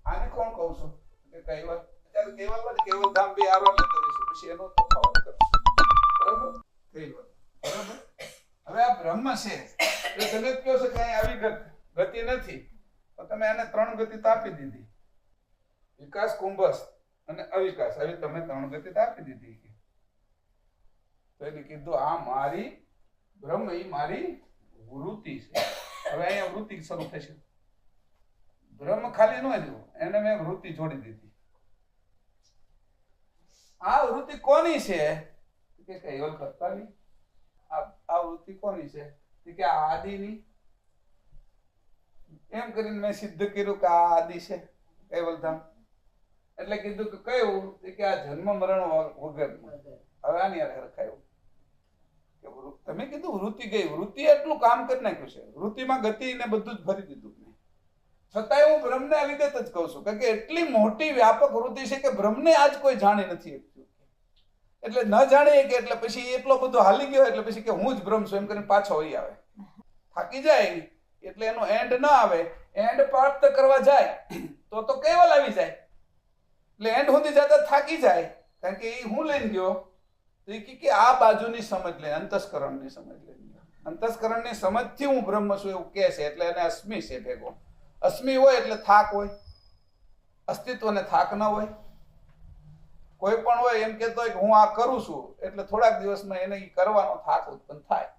આને કોણ કહું છું કે કૈવલ. અત્યારે કૈવલ કેવલ ધામ બે આરોપ લેતો રહીશું, પછી એનો તફાવત કરશું. બરાબર? કૈવલ. બરાબર? હવે આ બ્રહ્મ છે એ તમે કહો છો કે અહીં આવી ગતિ નથી, તો તમે એને 3 ગતિ તો આપી દીધી, વિકાસ, કુંભસ્થ અને અવિકાસ. હવે તમે 3 ગતિ તો આપી દીધી. તો એને કીધું આ મારી બ્રહ્મ, એ મારી વૃત્તિ છે. હવે અહીંયા વૃત્તિ શરૂ થશે. બ્રહ્મ ખાલી ન જોવું, એને મેં વૃત્તિ જોડી દીધી. આ વૃત્તિ કોની છે કે કૈવલ કરતાની. આ વૃત્તિ કોની છે કે આ આદિની. એમ કરીને મેં સિદ્ધ કર્યું કે આ આદિ છે કૈવલધામ. એટલે કીધું કે કયું કે આ જન્મ મરણ વગરનું. હવે આની હરખાયું કે તમે કીધું વૃત્તિ ગઈ, વૃત્તિ એટલું કામ કરી નાખ્યું છે, વૃત્તિમાં ગતિ ને બધું જ ભરી દીધું. છતાંય હું બ્રહ્મને આ વિગત જ કહું છું, કારણ કે એટલી મોટી વ્યાપક વૃત્તિ છે કે બ્રહ્મને આજ કોઈ જાણી નથી. એટલે ન જાણીએ કે એટલે પછી એટલો બધો હાલી ગયો, એટલે પછી કે હું જ બ્રહ્મ છું એમ કરીને પાછો વહી આવે, થાકી જાય. એટલે એનો એન્ડ ન આવે, એન્ડ પ્રાપ્ત કરવા જાય તો કેવલ આવી જાય. એટલે એન્ડ સુધી જતા થાકી જાય, કારણ કે એ હું લઈને ગયો તો કે આ બાજુની સમજ લે, અંતસ્કરણની સમજ લે. અંતસ્કરણની સમજથી હું બ્રહ્મ છું એવું કહે છે. એટલે એને અસ્મિ છે ભેગો. અસ્મિ હોય એટલે થાક હોય, અસ્તિત્વને થાક ન હોય. કોઈ પણ હોય એમ કહેતો હોય કે હું આ કરું છું, એટલે થોડાક દિવસમાં એને કરવાનો થાક ઉત્પન્ન થાય.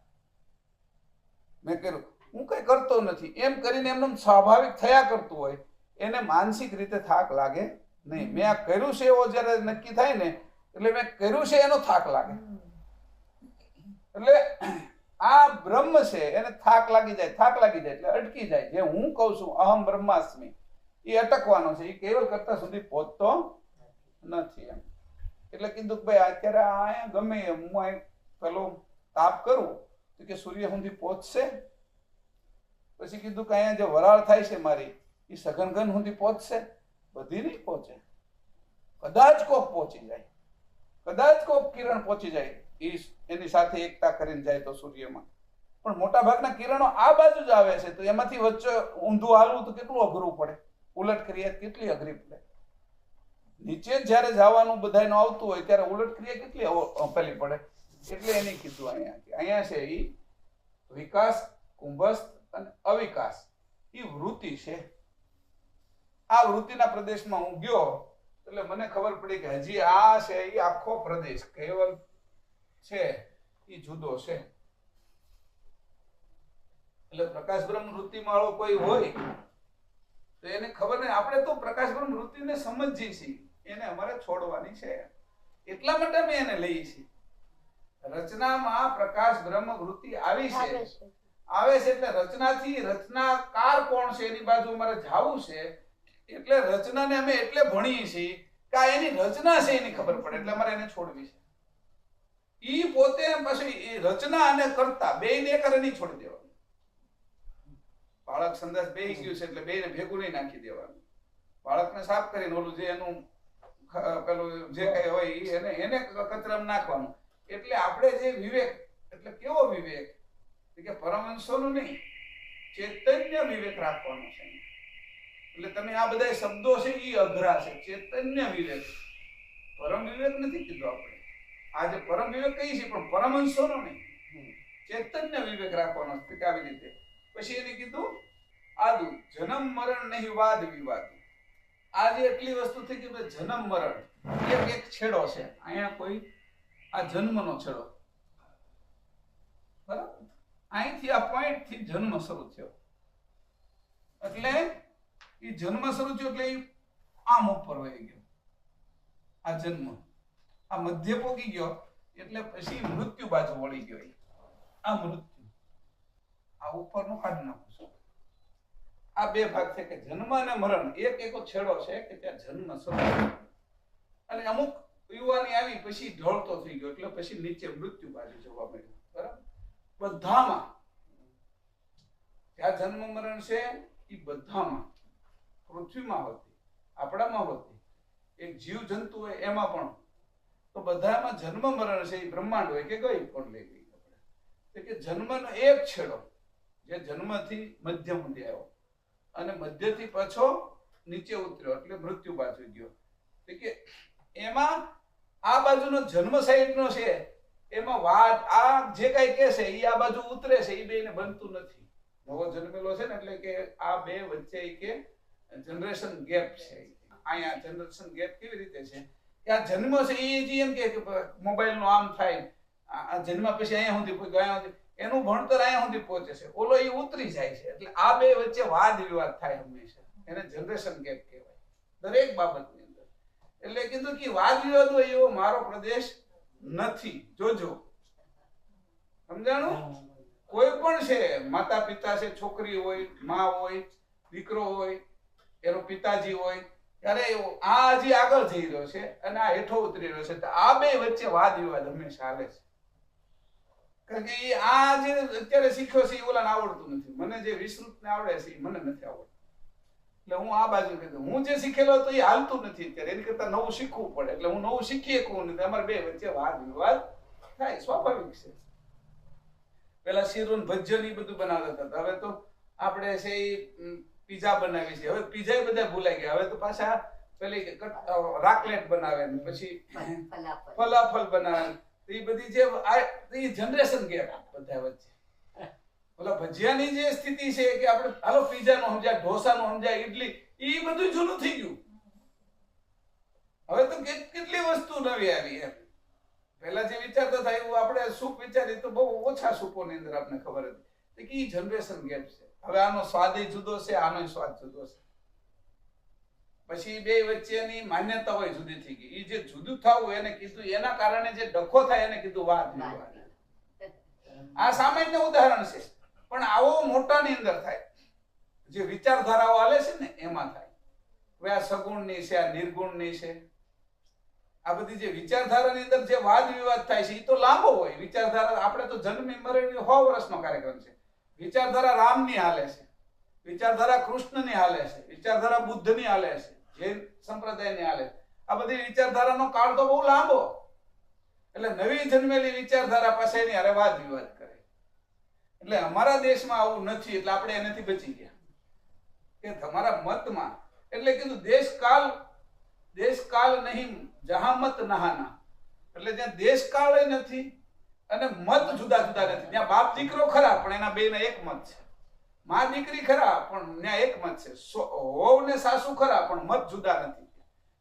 મેં કર્યું, હું કઈ કરતો નથી એમ કરીને એમને સ્વાભાવિક થયા કરતું હોય, એને માનસિક રીતે થાક લાગે નહીં. મેં આ કર્યું છે એવો જયારે નક્કી થાય ને, એટલે મેં કર્યું છે એનો થાક લાગે. એટલે આ બ્રહ્મ છે એને થાક લાગી જાય, થાક લાગી જાય એટલે અટકી જાય. જે હું કઉ છું અહમ બ્રહ્માસ્મિ, એ અટકવાનો છે, એ કેવલ કરતા સુધી પહોંચતો નથી એમ. એટલે કીધું કે ભાઈ અત્યારે આ ગમે હું આ પેલો તાપ કરું તો કે સૂર્ય સુધી પહોંચશે. પછી કીધું કે અહીંયા જે વરાળ થાય છે મારી, એ સઘનઘન સુધી પહોંચશે. બધી નહીં પહોંચે, કદાચ કોક પહોંચી જાય, કદાચ કોક કિરણ પહોંચી જાય, એની સાથે એકતા કરીને જાય તો સૂર્યમાં. પણ મોટા ભાગના કિરણો આ બાજુ જ આવે છે, તો એમાંથી વચ્ચે ઊંધું હાલવું તો કેટલું અઘરું પડે, ઉલટ ક્રિયા કેટલી અઘરી પડે. નીચે જ જયારે જવાનું બધાનું આવતું હોય ત્યારે ઉલટ ક્રિયા કેટલી પેલી પડે. એટલે એને કીધું અહીંયા છે એ વિકાસ, કુંભસ્થ અને અવિકાસ, એ વૃત્તિ છે. આ વૃત્તિના પ્રદેશમાં હું ગયો એટલે મને ખબર પડી કે હજી આ છે એ આખો પ્રદેશ કેવલ છે એ જુદો છે. એટલે પ્રકાશ બ્રહ્મ વૃત્તિ વાળો કોઈ હોય તો એને ખબર નહીં. આપણે તો પ્રકાશ બ્રહ્મ વૃત્તિને સમજીએ છીએ, એને અમારે છોડવાની છે. એટલા માટે અમે એને લઈએ છીએ. રચનામાં પ્રકાશ બ્રહ્મ વૃત્તિ આવી છે, આવે છે એટલે રચનાથી રચનાકાર કોણ છે એની બાજુ અમારે જાવું છે. એટલે રચનાને અમે એટલે ભણીએ છીએ કે આ એની રચના છે એની ખબર પડે, એટલે અમારે એને છોડવી છે. ઈ પોતે પછી રચના અને કર્તા બેયને એકરે નહીં છોડી દેવાનું. બાળક સંદાસ બેહી ગયું છે એટલે બેયને ભેગું નહીં નાખી દેવાનું. બાળકને સાફ કરીને ઓલું જે એનું પેલું જે કઈ હોય એને કચરામાં નાખવાનું. એટલે આપણે જે વિવેક, એટલે કેવો વિવેક કે પરમહંસોનું નહીં, ચૈતન્ય વિવેક રાખવાનો છે. એટલે તમે આ બધા શબ્દો છે એ અઘરા છે. ચૈતન્ય વિવેક, પરમ વિવેક નથી કીધું આપણે. આજે પરમ વિવેક કહીએ છીએ પણ પરમહંસોનો નહીં, ચૈતન્ય વિવેક રાખવાનો છે આવી રીતે. પછી એને કીધું આદુ જન્મ મરણ નહીં વાદ વિવાદ. આજે એટલી વસ્તુ થઈ કે જન્મ મરણ, એક છેડો છે અહીંયા, કોઈ આ જન્મનો છેડો, બરાબર, અહીંથી આ પોઈન્ટ થી જન્મ શરૂ થયો, એટલે એ જન્મ શરૂ થયો એટલે એ આમ ઉપર વહી ગયો, આ જન્મ, આ મધ્ય પોગી ગયો એટલે પછી મૃત્યુ બાજુ વળી ગયો, આ મૃત્યુ, આ ઉપરનું કાઢી નાખું છું. આ બે ભાગ છે કે જન્મ અને મરણ, એક એકો છેડો છે કે ત્યાં જન્મ શરૂ, અને અમુક યુવાની આવી પછી ઢળતો થઈ ગયો એટલે પછી નીચે મૃત્યુ બાજુ જોવા મળ્યું, બરાબર. બધામાં જ્યાં જન્મ મરણ છે એ બધામાં, પૃથ્વીમાં હોતી, આપણામાં હોતી, એક જીવ જંતુ હોય એમાં પણ, તો બધામાં જન્મ મરણ છે એ બ્રહ્માંડ હોય કે ગઈ પણ લઈ ગઈ આપણે, કે જન્મનો એક છેડો જે જન્મથી મધ્ય સુધી આવ્યો અને મધ્યથી પાછો નીચે ઉતર્યો એટલે મૃત્યુ બાજુ ગયો, કે એમાં આ બાજુનો જન્મ સાઈડનો છે એમાં વાત આ જે કઈ કે છે એ આ બાજુ ઉતરે છે, એ બેને બનતું નથી. નવો જન્મેલો છે ને એટલે કે આ બે વચ્ચે કે જનરેશન ગેપ છે. અહીંયા જનરેશન ગેપ કેવી રીતે છે કે આ જન્મ છે એ જે એમ કે મોબાઈલ નો આમ થાય, આ જન્મ પછી અહીંયા સુધી કોઈ ગયા સુધી એનું ભણતર અહીંયા સુધી પહોંચે છે, ઓલો એ ઉતરી જાય છે, એટલે આ બે વચ્ચે વાદ વિવાદ થાય હંમેશા, એને જનરેશન ગેપ કહેવાય દરેક બાબતની અંદર. એટલે કીધું કે વાદ વિવાદ હોય એવો મારો પ્રદેશ નથી, જોજો, સમજાણું? કોઈ પણ છે, માતા પિતા છે, છોકરી હોય, માં હોય, દીકરો હોય, એનો પિતાજી હોય, ત્યારે આ હજી આગળ જઈ રહ્યો છે અને આ હેઠો ઉતરી રહ્યો છે, તો આ બે વચ્ચે વાદ વિવાદ હંમેશા હાલે છે. કારણ કે આ જે અત્યારે શીખ્યો છે એ ઓલાને આવડતું નથી, મને જે વિસ્તૃત ને આવડે છે એ મને નથી આવડતું, એટલે હું આ બાજુ કીધું, હું જે શીખેલો હતો એ હાલતું નથી અત્યારે, એની કરતા નવું શીખવું પડે, એટલે હું નવું શીખી શકું નથી, અમારે બે વચ્ચે વાદ વિવાદ થાય, સ્વાભાવિક છે. પેલા શીરું ભજ્જન એ બધું બનાવતા હતા, હવે તો આપણે છે પીઝા બનાવી છે, હવે પીઝા બધા ભૂલાઈ ગયા, હવે તો પાછા પેલી રાકલેટ બનાવે ને પછી ફલાફલ બનાવે, એ બધી જે એ જનરેશન ગેપ બધા વચ્ચે. ઓલા ભજીયાની જે સ્થિતિ છે કે આપણે હાલો પીઝા નો સમજાય, ઢોસા નો સમજાય, ઇડલી, એ બધું જૂનું થઈ ગયું. હવે તો કેટલી વસ્તુ નવી આવી એમ. પહેલા જે વિચારતા હતા એવું આપણે સૂપ વિચારી તો બહુ ઓછા સૂપોની અંદર આપણે ખબર હતી કે એ જનરેશન ગેપ છે. હવે આનો સ્વાદ જુદો છે, આનો સ્વાદ જુદો છે, પછી બે વચ્ચેની માન્યતા હોય જુદી થઈ ગઈ. એ જે જુદું થવું એને કીધું, એના કારણે જે ડખો થાય એને કીધું વાદ વિવાદ. આ સામાન્ય ઉદાહરણ છે, પણ આવો મોટાની અંદર થાય, જે વિચારધારાઓ હાલે છે ને એમાં થાય. હવે આ સગુણની છે, આ નિર્ગુણની છે, આ બધી જે વિચારધારાની અંદર જે વાદ વિવાદ થાય છે એ તો લાંબો હોય. વિચારધારા આપણે તો જન્મી મરણની 100 વર્ષનો કાર્યક્રમ છે. વિચારધારા રામની હાલે છે, વિચારધારા કૃષ્ણની હાલે છે, વિચારધારા બુદ્ધની હાલે છે, જૈન સંપ્રદાયની હાલે છે. આ બધી વિચારધારાનો કાળ તો બહુ લાંબો, એટલે નવી જન્મેલી વિચારધારા પાસે એની હારે વાદ વિવાદ કરે. એટલે અમારા દેશમાં આવું નથી, એટલે આપણે એનાથી બચી ગયા કે તમારા મતમાં, એટલે કીધું દેશકાલ નહીં જહાં મત નહાના, એટલે જ્યાં દેશકાળ નથી અને મત જુદા જુદા નથી. ત્યાં બાપ દીકરો ખરા પણ એના બેના એક મત છે, માં દીકરી ખરા પણ ત્યાં એક મત છે, વહુ ને સાસુ ખરા પણ મત જુદા નથી.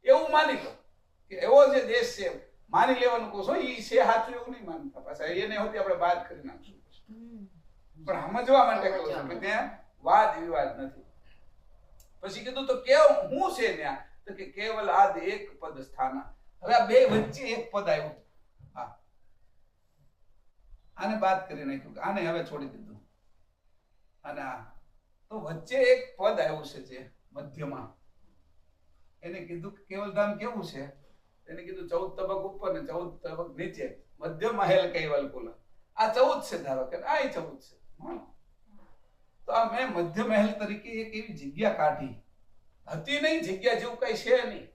એવું માની લો કે એવો જે દેશ છે, માની લેવાનું કહો છો એ છે સાચું એવું નહીં માનતા, પાછા એને હોતી આપણે બાદ કરી નાખશું, પણ સમજવા માટે કહું છું કે ત્યાં વાદ વિવાદ નથી. પછી કીધું તો કેવું હું છે ત્યાં, તો કે કેવલ આદ એક પદ સ્થાના. હવે આ બે વચ્ચે એક પદ આવ્યું, હા, આને બાદ કરી નાખ્યું, આને હવે છોડી દીધું, અને તો વચ્ચે એક પદ આવ્યું છે જે મધ્યમાં, એને કીધું કેવલધામ કેવું છે, એને કીધું 14 તબક ઉપર ને 14 તબક નીચે, મધ્ય મહેલ કૈવલ કુલ. આ 14 છે, ધારો કે આ 14 છે. તો આ મેં મધ્ય મહેલ તરીકે એક એવી જગ્યા કાઢી હતી નહીં, જગ્યા જેવું કઈ છે નહીં,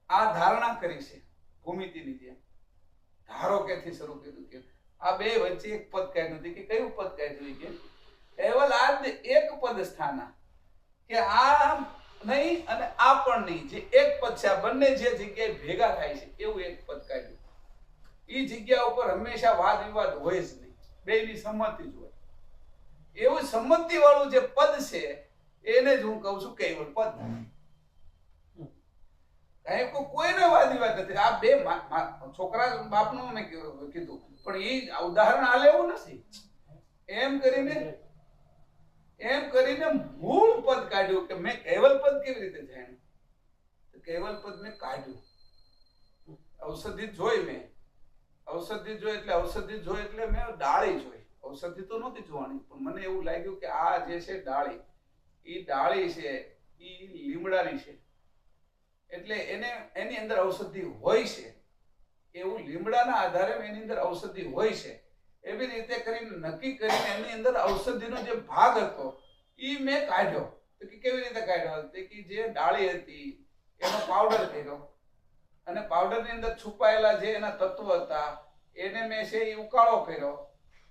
આ ધારણા કરી છે ભૂમિતિની જેમ. ધારો કેથી શરૂ કર્યું કે આ બે વચ્ચે એક પદ કાઢ્યું હતું, કે કયું પદ કાઢ્યું કે કેવલ આદ એક પદ સ્થાના, કે આ નહીં અને આ પણ નહીં, જે એક પદ છે, આ બંને જે જગ્યાએ ભેગા થાય છે એવું એક પદ કાઢ્યું. એ જગ્યા ઉપર હંમેશા વાદ વિવાદ હોય જ નહીં, બેની સંમતિ જ હોય. એવું સંમતિ વાળું જે પદ છે એને જ હું કહું છું કૈવલ પદ. કાંઈ કોઈને વાદ વિવાદ નથી. આ બે છોકરા બાપનું મેં કીધું, પણ એ ઉદાહરણ આ લેવું નથી. એમ કરીને મૂળ પદ કાઢ્યું કે મેં કેવલ પદ કેવી રીતે જાણ્યું. કેવલ પદ મેં કાઢ્યું. ઔષધિ જોઈ મેં. ઔષધિ જોઈ એટલે મેં ડાળી જોઈ. ઔષધિ તો નહોતી જોવાની, પણ મને એવું લાગ્યું કે આ જે છે ડાળી, એ ડાળી છે, એ લીમડાની છે, એટલે એની અંદર ઔષધિ હોય છે. એવું લીમડાના આધારે એની અંદર ઔષધિ હોય છે એવી રીતે કરીને નક્કી કરીને એની અંદર ઔષધિનો જે ભાગ હતો એ મેં કાઢ્યો. તો કે કેવી રીતે કાઢ્યો? તો કે જે ડાળી હતી એનો પાવડર કર્યો, અને પાવડરની અંદર છુપાયેલા જે એના તત્વો હતા એને મેં છે એ ઉકાળો કર્યો.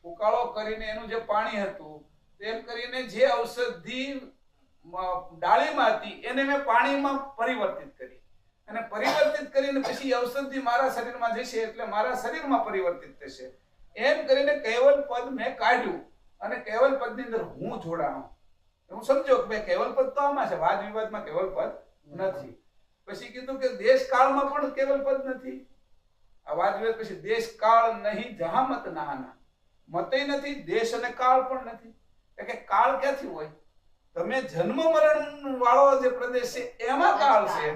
ઉકાળો કરીને એનું જે પાણી હતું તેમ કરીને જે ઔષધિ ડાળીમાં હતી એને મેં પાણીમાં પરિવર્તિત કરી, અને પરિવર્તિત કરીને પછી ઔષધિ મારા શરીરમાં જશે એટલે મારા શરીરમાં પરિવર્તિત થશે. એમ કરીને કેવલ પદ મેં કાઢ્યું, અને કેવલ પદની અંદર હું જોડાણો. હું સમજો કે ભાઈ કેવલ પદ તો આમાં છે, વાદ વિવાદમાં કેવલ પદ નથી. પછી કીધું કે દેશ કાળમાં પણ કેવલ પદ નથી. આ વાદ વિવાદ પછી દેશ કાળ નહીં જહામત નાના, મતય નથી, દેશ અને કાળ પણ નથી. એટલે કાળ ક્યાંથી હોય? તમે જન્મ મરણ વાળો જે પ્રદેશ છે એમાં કાળ છે,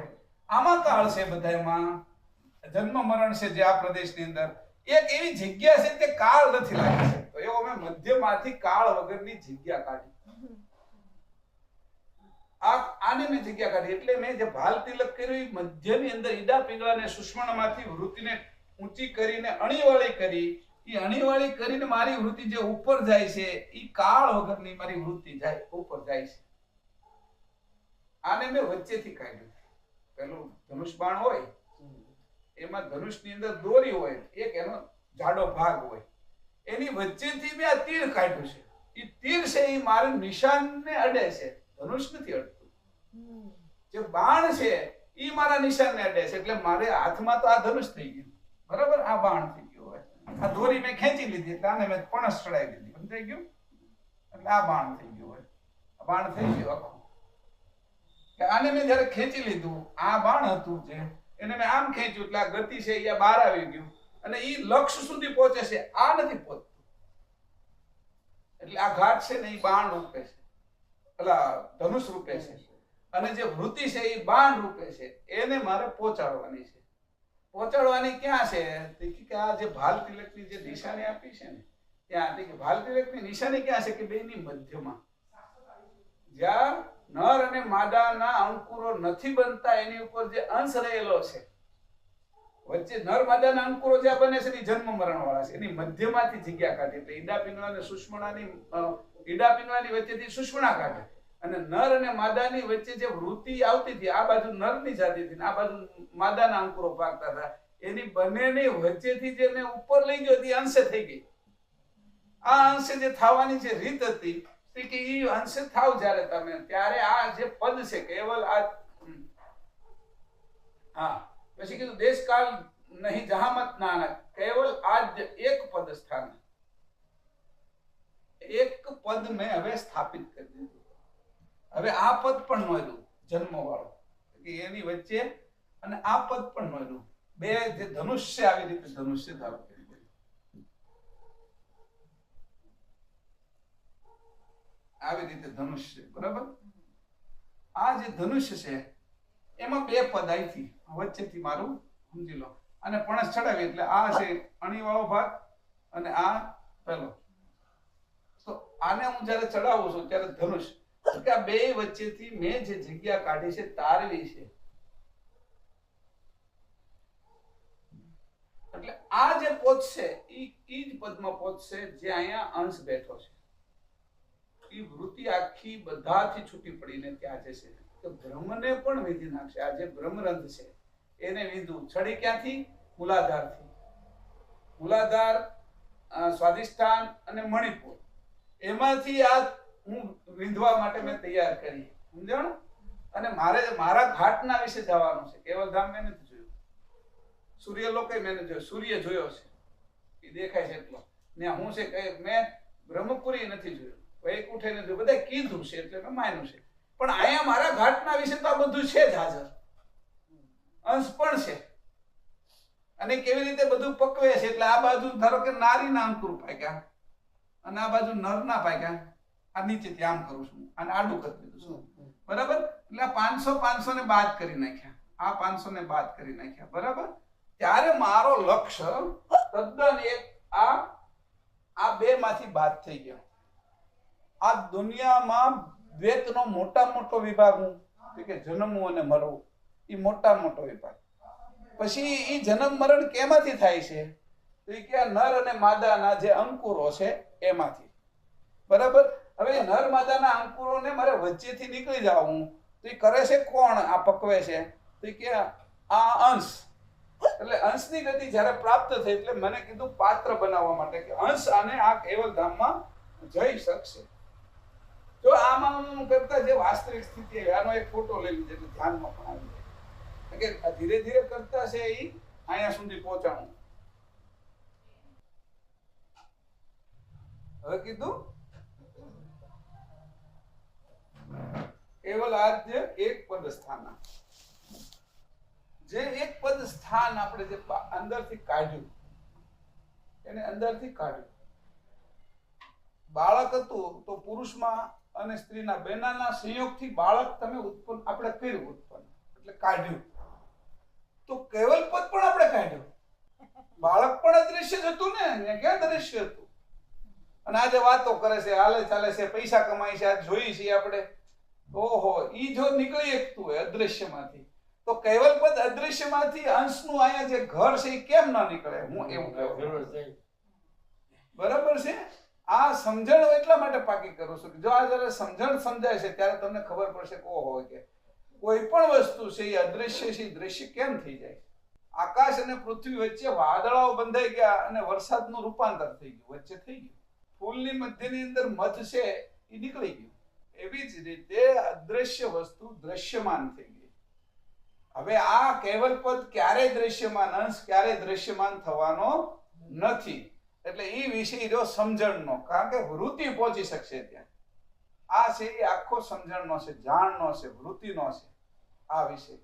આમાં કાળ છે. બધામાં જન્મ મરણ છે જે આ પ્રદેશની અંદર એક એવી જગ્યા છે તે કાળ નથી લાગી શકતો. એવો અમે મધ્યમાંથી કાળ વગરની જગ્યા કાઢી. આને મેં જગ્યા કાઢી. એટલે મેં જે ભાલ તિલક કર્યું એ મધ્યની અંદર ઈડા પિંગળાને સુષમણમાંથી વૃત્તિને ઊંચી કરીને અણીવાળી કરી. એ અણીવાળી કરીને મારી વૃત્તિ જે ઉપર જાય છે એ કાળ વગરની મારી વૃત્તિ જાય ઉપર જાય છે. આને મેં વચ્ચેથી કાઢ્યું. પેલું ધનુષ બાણ હોય એમાં ધનુષની અંદર દોરી હોય, એક એનો જાડો ભાગ હોય, એની વચ્ચેથી મેં આ તીર કાઢ્યું છે. એ તીર છે એ મારા નિશાનને અડે છે, ધનુષ નથી અડતું. જે બાણ છે એ મારા નિશાનને અડે છે, એટલે મારે હાથમાં તો આ ધનુષ થઈ ગયું, બરાબર. આ બાણ થઈ ગયું હોય, આ દોરી મેં ખેંચી લીધી એટલે આને મેં પણસ ચડાવી દીધી, સમજાઈ ગયું? એટલે આ બાણ થઈ ગયું હોય, આ બાણ થઈ ગયું આખું. આને મેં જયારે ખેંચી લીધું, આ બાણ હતું જે એને મેં આમ ખેંચ્યું એટલે આ ગતિ છે એ બહાર આવી ગયું, અને એ લક્ષ્ય સુધી પહોંચે છે, આ નથી પહોંચતું. એટલે આ ઘાટ છે ને એ બાણ રૂપે છે, એટલે ધનુષ રૂપે છે, અને જે વૃત્તિ છે એ બાણ રૂપે છે. એને મારે પહોંચાડવાની છે. પહોંચાડવાની ક્યાં છે? કે આ જે ભાલ તિલકની જે નિશાની આપી છે ને ત્યાં, કે ભાલ તિલકની નિશાની ક્યાં છે? કે બેની મધ્યમાં, જ્યાં નર અને માદાના અંકુરો નથી બનતા એની ઉપર જે અંશ રહેલો છે, વચ્ચે નર માદાના અંકુરો જ્યાં બને છે એ જન્મ મરણ વાળા છે, એની મધ્યમાંથી જગ્યા કાઢી. એટલે ઈડા પિંગળા અને સુષમણાની, ઈડા પિંગળાની વચ્ચેથી સુષમણા કાઢે, અને નર અને માદાની વચ્ચે જે વૃત્તિ આવતી હતી, આ બાજુ નરની જાતિ હતી, આ બાજુ માદાના અંકુરો પાકતા હતા, એની બંનેની વચ્ચેથી જે મેં ઉપર લઈ ગયો હતી અંશે થઈ ગઈ. આ અંશે જે થવાની જે રીત હતી કે એ અંશે થાવ જ્યારે તમે, ત્યારે આ જે પદ છે કેવલ આ. હા, પછી કીધું દેશ કાળ નહીં જહામત નાના, કેવલ આજ એક પદ સ્થાન, એક પદ મેં હવે સ્થાપિત કરી દીધું. હવે આ પદ પણ નોંધ્યું જન્મ વાળો, કે એની વચ્ચે, અને આ પદ પણ નોંધ્યું. બે જે ધનુષ્ય આવી રીતે ધનુષ્ય ધારો કરી, આવી રીતે ધનુષ્ય, બરાબર. આ જે ધનુષ્ય છે એમાં બે પદ અહીંથી વચ્ચેથી મારું સમજી લો, અને પણસ ચડાવી એટલે આ છે અણીવાળો ભાગ, અને આ પેલો. તો આને હું જયારે ચડાવું છું ત્યારે ધનુષ, કે આ બે વચ્ચેથી મેં જે જગ્યા કાઢી છે તારવી છે. એટલે આ જે પદ છે એ જ પદમાં પહોંચશે જે અહીંયા અંશ બેઠો છે. એ વૃત્તિ આખી બધાથી છૂટી પડીને ત્યાં જશે, તો બ્રહ્મને પણ વિધિ નાખશે. આ જે બ્રહ્મરંધ છે એને વિધું છડી ક્યાંથી? મૂલાધારથી. મૂલાધાર, સ્વાધિષ્ઠાન અને મણિપુર, એમાંથી આ હું વિંધવા માટે મેં તૈયાર કરી, સમજાણું? અને મારે મારા ઘાટના વિશે જવાનું છે. કેવલધામ મેં નથી જોયું, સૂર્યલોક મેં જોયો, સૂર્ય જોયો છે એ દેખાય છે એટલો ને. હું છે કે મેં બ્રહ્મપુરી નથી જોયું, વૈકુંઠે નથી જોયું, બધા કીધું છે એટલે મેં માન્યું છે. પણ અહીંયા મારા ઘાટના વિશે તો આ બધું છે જ હાજર. અંશ પણ છે. અને કેવી રીતે બધું પકવે છે, એટલે આ બાજુ ધારો કે નારીના અંકુર પાક્યા અને આ બાજુ નરના પાક્યા. આ નીચેથી આમ કરું છું અને આડું કરી દીધું છું, બરાબર. એટલે 500 ને બાદ કરી નાખ્યા, આ 500 ને બાદ કરી નાખ્યા, બરાબર. ત્યારે મારો લક્ષ્ય તદ્દન એક આ બે માંથી બાદ થઈ ગયો. આ દુનિયામાં દ્વૈતનો મોટા મોટો વિભાગ હું કે જન્મવું અને મરવું, એ મોટા મોટો વિભાગ. પછી એ જન્મ મરણ કેમાંથી થાય છે? તો એ કે નર અને માદાના જે અંકુરો છે એમાંથી, બરાબર. હવે નર માદાના અંકુરોને મારે વચ્ચેથી નીકળી જવું, તો એ કરે છે કોણ? આ પકવે છે. તો કે આ અંશ. એટલે અંશની ગતિ જ્યારે પ્રાપ્ત થઈ એટલે મને કીધું પાત્ર બનાવવા માટે કે અંશ અને આ કેવલધામમાં જઈ શકશે. જો આમાં હું કરતા જે વાસ્તવિક સ્થિતિ, આનો એક ફોટો લઈ લીધો એટલે ધ્યાનમાં પણ આવી જાય કે ધીરે ધીરે કરતા છે એ અહીંયા સુધી પહોંચાડું. હવે કીધું કેવલ આદ્ય એક પદ સ્થાન, જે એક પદ સ્થાન આપણે જે અંદરથી કાઢ્યું, એને અંદરથી કાઢ્યું. બાળક હતું તો પુરુષમાં અને સ્ત્રીના બેનાના સંયોગથી બાળક તમે ઉત્પન્ન આપણે કર્યું, ઉત્પન્ન એટલે કાઢ્યું. તો કેવલ પદ પણ આપણે કાઢ્યું. બાળક પણ અદૃશ્ય જ હતું ને, ક્યાં દ્રશ્ય હતું? અને આજે વાતો કરે છે, હાલે ચાલે છે, પૈસા કમાય છે, આજ જોઈએ છીએ આપણે. ઓહો, ઈ જો નીકળી એકતું હોય અદૃશ્યમાંથી, તો કેવલ પદ અદૃશ્યમાંથી અંશનું અહીંયા જે ઘર છે એ કેમ ન નીકળે? હું એવું કહું, બરાબર છે. આ સમજણ એટલા માટે પાકી કરું છું કે જો આ જયારે સમજણ સમજાય છે ત્યારે તમને ખબર પડશે કે ઓહો, કે કોઈ પણ વસ્તુ છે એ અદૃશ્ય છે, દ્રશ્ય કેમ થઈ જાય. આકાશ અને પૃથ્વી વચ્ચે વાદળાઓ બંધાઈ ગયા અને વરસાદનું રૂપાંતર થઈ ગયું, વચ્ચે થઈ ગયું. ફૂલની મધ્યની અંદર મધ છે એ નીકળી ગયું. એવી જ રીતે અદૃશ્ય વસ્તુ દ્રશ્યમાન થઈ ગઈ. હવે આ કેવલ પદ ક્યારેય દ્રશ્યમાન, અંશ ક્યારેય દ્રશ્યમાન થવાનો નથી. એટલે એ વિષય રહ્યો સમજણનો, કારણ કે વૃત્તિ પહોંચી શકશે ત્યાં. આ છે એ આખો સમજણનો છે, જાણનો છે, વૃત્તિનો છે આ વિષય.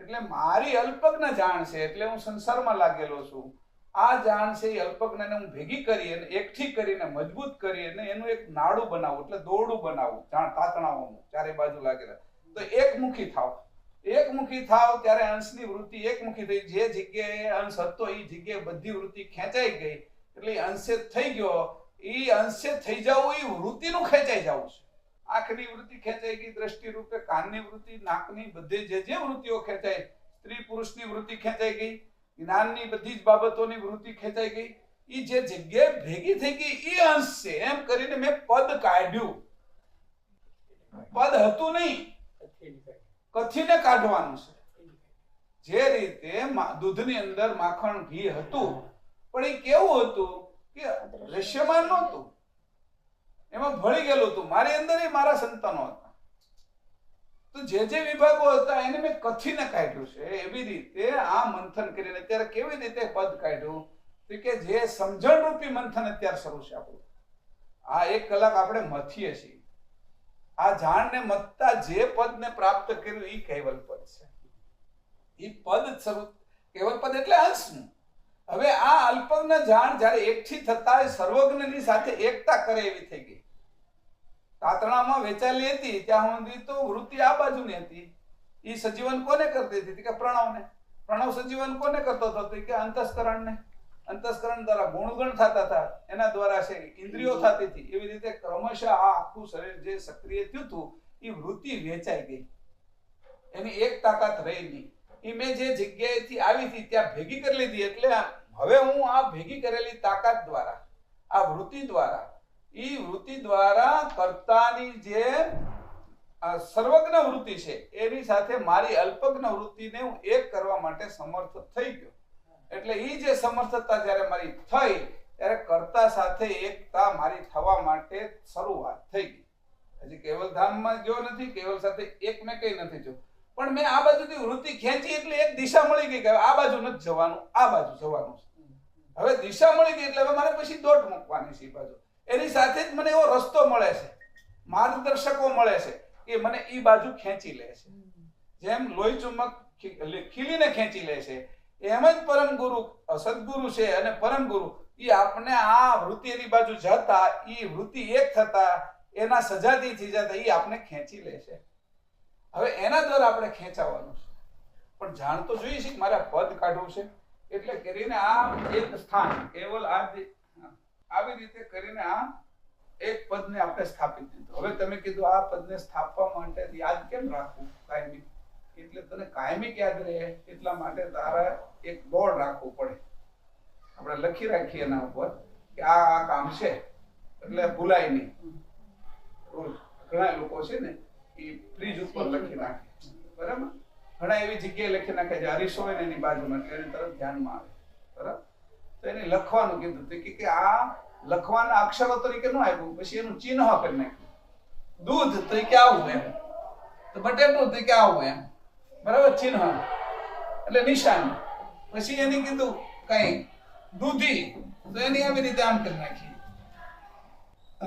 એટલે મારી અલ્પજ્ઞ જાણ છે, એટલે હું સંસારમાં લાગેલો છું. આ જાણ છે એ અલ્પજ્ઞને હું ભેગી કરી અને એકઠી કરીને મજબૂત કરી અને એનું એક નાડું બનાવું, એટલે દોરડું બનાવું, જાણ તાતણાઓનું ચારે બાજુ લાગેલા. તો એકમુખી થાવ, એકમુખી થાવ ત્યારે અંશની વૃત્તિ એકમુખી થઈ. જે જગ્યાએ અંશ હતો એ જગ્યાએ બધી વૃત્તિ ખેંચાઈ ગઈ, એટલે અંશે થઈ ગયો. એ અંશે થઈ જવું એ વૃત્તિનું ખેંચાઈ જવું છે. આંખની વૃત્તિ ખેંચાઈ ગઈ, દ્રષ્ટિ રૂપે, કાનની વૃત્તિ, નાકની, બધી જે વૃત્તિઓ ખેંચાઈ, સ્ત્રી પુરુષની વૃત્તિ ખેંચાઈ ગઈ, જ્ઞાનની બધી જ બાબતોની વૃત્તિ ખેંચાઈ ગઈ. એ જે જગ્યાએ ભેગી થઈ ગઈ એ અંશ છે. એમ કરીને મેં પદ કાઢ્યું. પદ હતું નહીં, કથીને કાઢવાનું છે. જે રીતે દૂધની અંદર માખણ ઘી હતું, પણ એ કેવું હતું કે દ્રશ્યમાન નહોતું, એમાં ભળી ગયેલું હતું. મારી અંદર એ મારા સંતાનો હતા. તો જે વિભાગો હતા એને મેં કથીને કાઢ્યું છે. એવી રીતે આ મંથન કરીને અત્યારે કેવી રીતે પદ કાઢ્યું કે જે સમજણ રૂપી મંથન અત્યારે શરૂ છે આપણું. આ 1 કલાક આપણે મથીએ છીએ. આ જાણને મથતા જે પદને પ્રાપ્ત કર્યું એ કેવલ પદ છે. એ પદ શરૂ, કેવલ પદ એટલે અંશનું. હવે આ અલ્પજ્ઞ જાણ જયારે એકઠી થતા સર્વજ્ઞની સાથે એકતા કરે એવી થઈ ગઈ. તાતણામાં વેચાયેલી હતી ત્યાં સુધી તો વૃત્તિ આ બાજુની હતી. એ સજીવન કોને કરતી હતી? કે પ્રણવને. પ્રણવ સજીવન કોને કરતો હતો? કે અંતસ્કરણને. અંતસ્કરણ દ્વારા ગુણગણ થતા હતા, એના દ્વારા છે ઇન્દ્રિયો થતી હતી. એવી રીતે ક્રમશઃ આ આખું શરીર જે સક્રિય થયું હતું એ વૃત્તિ વેચાઈ ગઈ. એની એક તાકાત રહી નહીં. એ મેં જે જગ્યાએથી આવી હતી ત્યાં ભેગી કરી લીધી. એટલે હવે હું આ ભેગી કરેલી તાકાત દ્વારા, આ વૃત્તિ દ્વારા, એ વૃત્તિ દ્વારા કર્તાની જે સર્વજ્ઞ વૃત્તિ છે એની સાથે મારી અલ્પજ્ઞ વૃત્તિને હું એક કરવા માટે સમર્થ થઈ ગયો. એટલે એ જે સમર્થતા જ્યારે મારી થઈ ત્યારે કર્તા સાથે એકતા મારી થવા માટે શરૂઆત થઈ ગઈ. હજી કેવલધામમાં ગયો નથી, કેવલ સાથે એક મેં કઈ નથી જો, પણ મેં આ બાજુથી વૃત્તિ ખેંચી એટલે એક દિશા મળી ગઈ કે આ બાજુ નથી જવાનું, આ બાજુ જવાનું છે. હવે દિશા મળી ગઈ એટલે હવે મારે પછી દોટ મૂકવાની છે. એ બાજુ એની સાથે જ મને એવો રસ્તો મળે છે, માર્ગદર્શકો મળે છે કે મને એ બાજુ ખેંચી લે છે. જેમ લોહી ચુંબક ખીલીને ખેંચી લે છે. એમ જ પરમ ગુરુ સદગુરુ છે અને પરમ ગુરુ એ આપણે આ વૃત્તિની બાજુ જતા એ વૃત્તિ એક થતા એના સજાતી થઈ જતા એ આપણે ખેંચી લે છે. હવે એના દ્વારા આપણે ખેંચાવાનું છે, પણ જાણતો જોઈએ છે કે મારે પદ કાઢવું છે એટલે કરીને આ એક સ્થાન કેવલ આવી રીતે કરીને આ એક પદને આપણે સ્થાપિત દીધું. હવે તમે કીધું આ પદને સ્થાપવા માટે યાદ કેમ રાખવું કાયમી, એટલે તને કાયમી યાદ રહે એટલા માટે તારે એક બોર્ડ રાખવું પડે. આપણે લખી રાખીએ એના ઉપર કે આ કામ છે એટલે ભૂલાય નહીં. રોજ ઘણા લોકો છે ને એ ફ્રીજ ઉપર લખી નાખે, બરાબર, ઘણા એવી જગ્યાએ લખી નાખે છે અરીસો હોય ને એની બાજુમાં એટલે એની તરફ ધ્યાનમાં આવે, બરાબર. તો એને લખવાનું કીધું કે આ લખવાના અક્ષરો તરીકે ન આપ્યું, પછી એનું ચિહ્ન કરી નાખ્યું. દૂધ તરીકે આવું એમ, તો બટેટું તરીકે આવું એમ, બરાબર, ચિહ્ન એટલે નિશાની. પછી એને કીધું કઈ દૂધી તો એની આવી રીતે આમ કરી નાખી,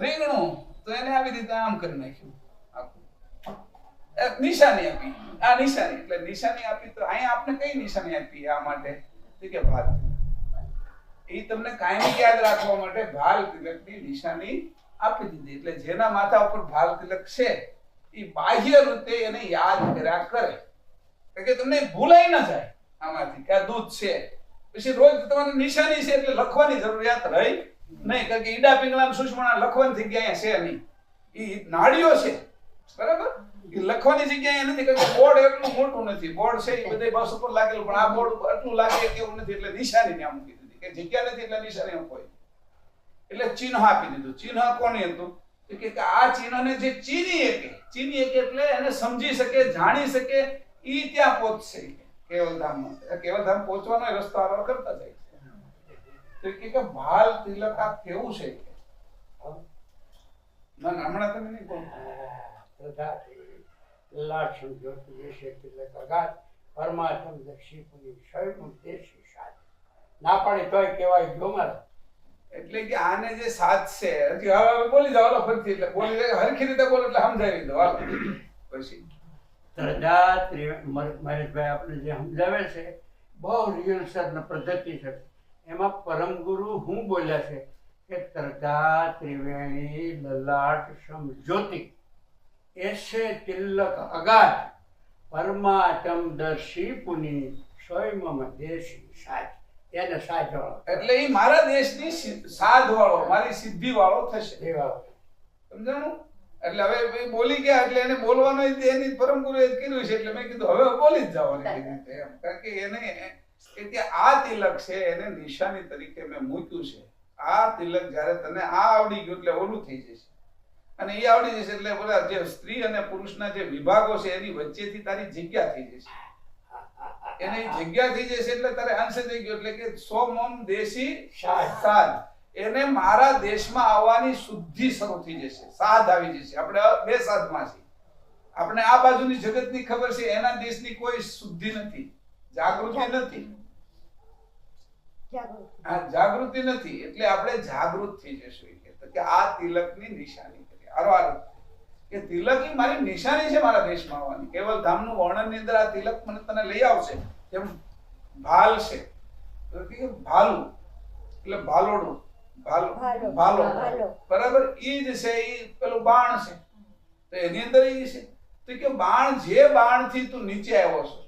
રીંગણું તો એને આવી રીતે આમ કરી નાખ્યું, નિશાની આપી. આ નિશાની એટલે નિશાની આપી. તો અહીંયા આપણે કઈ નિશાની આપી આ માટે કે ભાલ. એ તમને કાયમી યાદ રાખવા માટે ભાલ તિલકની નિશાની આપી દીધી. એટલે જેના માથા ઉપર ભાલ તિલક છે એ બાહ્ય રીતે એને યાદ કર્યા કરે કે તમને ભૂલાઈ ન જાય આમાંથી કે આ દૂધ છે. પછી રોજ તમારે નિશાની છે એટલે લખવાની જરૂરિયાત રહી નહીં, કારણ કે ઈડા પિંગલા સુષમણા લખવાની થઈ ગયા છે નહીં, એ નાડીઓ છે, બરાબર. એ લખવાની જગ્યાએ નથી, કારણ કે બોર્ડ એટલું મોટું નથી. બોર્ડ છે એ બધે બસ ઉપર લાગેલું, પણ આ બોર્ડ એટલું લાગે કેવું નથી એટલે નિશાની ત્યાં મૂકી દીધી કે જગ્યા નથી એટલે નિશાની કોઈ. એટલે ચિહ્ન આપી દીધું. ચિહ્ન કોને હતું કે આ ચિહ્નને જે ચીની એક એટલે એને સમજી શકે, જાણી શકે, ઈ ત્યાં પહોંચશે કેવલધામમાં. કેવલધામ પહોંચવાનો રસ્તો આરોહ કરતા જાય છે. તો કે ભાલ તિલક આ કેવું છે? ના હમણાં તમે નહીં કહો. લાક્ષણ જ્યોતિ વિશે તિલક અગાધ પરમાત્મ દક્ષિપુની શૈવ દેશી સાધ ના પાડી તોય કહેવાય જો મારા. એટલે કે આને જે સાથ છે હજી હવે બોલી જાવ હાલો ફરીથી, એટલે બોલી જાય હરખી રીતે બોલો એટલે સમજાવી દો હાલો. પછી ત્રજા મહેશભાઈ આપણે જે સમજાવે છે બહુ રિયલ પદ્ધતિ છે. એમાં પરમ ગુરુ હું બોલ્યા છે કે ત્રજા ત્રિવેણી લલાટ સમ જ્યોતિ એસે તિલક અગાધ પરમાત્મ દર્શી પુની સ્વયં દેશી સાજ. એને સાજ વાળો એટલે એ મારા દેશની સાધ વાળો, મારી સિદ્ધિ વાળો થશે. સમજાણું? એટલે હવે બોલી ગયા એટલે એને બોલવાનો એની પરમ ગુરુએ કર્યું છે એટલે મેં કીધું હવે બોલી જ જવાની રીતે એમ, કારણ કે એને કે ત્યાં આ તિલક છે એને નિશાની તરીકે મેં મૂક્યું છે. આ તિલક જ્યારે તને આ આવડી ગયું એટલે ઓલું થઈ જશે, અને એ આવડી જશે એટલે બધા જે સ્ત્રી અને પુરુષના જે વિભાગો છે એની વચ્ચેથી તારી જગ્યા થઈ જશે. એની જગ્યા થઈ જશે એટલે તારે અંશ થઈ ગયો, એટલે કે સોમમ દેશી સાધ. એને મારા દેશમાં આવવાની શુદ્ધિ શરૂ થઈ જશે, સાધ આવી જશે. આપણે બે સાધમાં છીએ. આપણે આ બાજુની જગતની ખબર છે, એના દેશની કોઈ શુદ્ધિ નથી, જાગૃતિ નથી. જાગૃતિ નથી એટલે આપણે જાગૃત થઈ જશું કે આ તિલકની નિશાની કરી. આરો કે તિલક એ મારી નિશાની છે મારા દેશમાં આવવાની. કેવલ ધામનું વર્ણનની અંદર આ તિલક મને તને લઈ આવશે. જેમ ભાલ છે તો કે ભાલુ એટલે ભાલોડું, ભાલો, બરાબર. ઈ જ છે, ઈ પેલું બાણ છે તો એની અંદર ઈ છે. તો કે બાણ, જે બાણથી તું નીચે આવ્યો છો,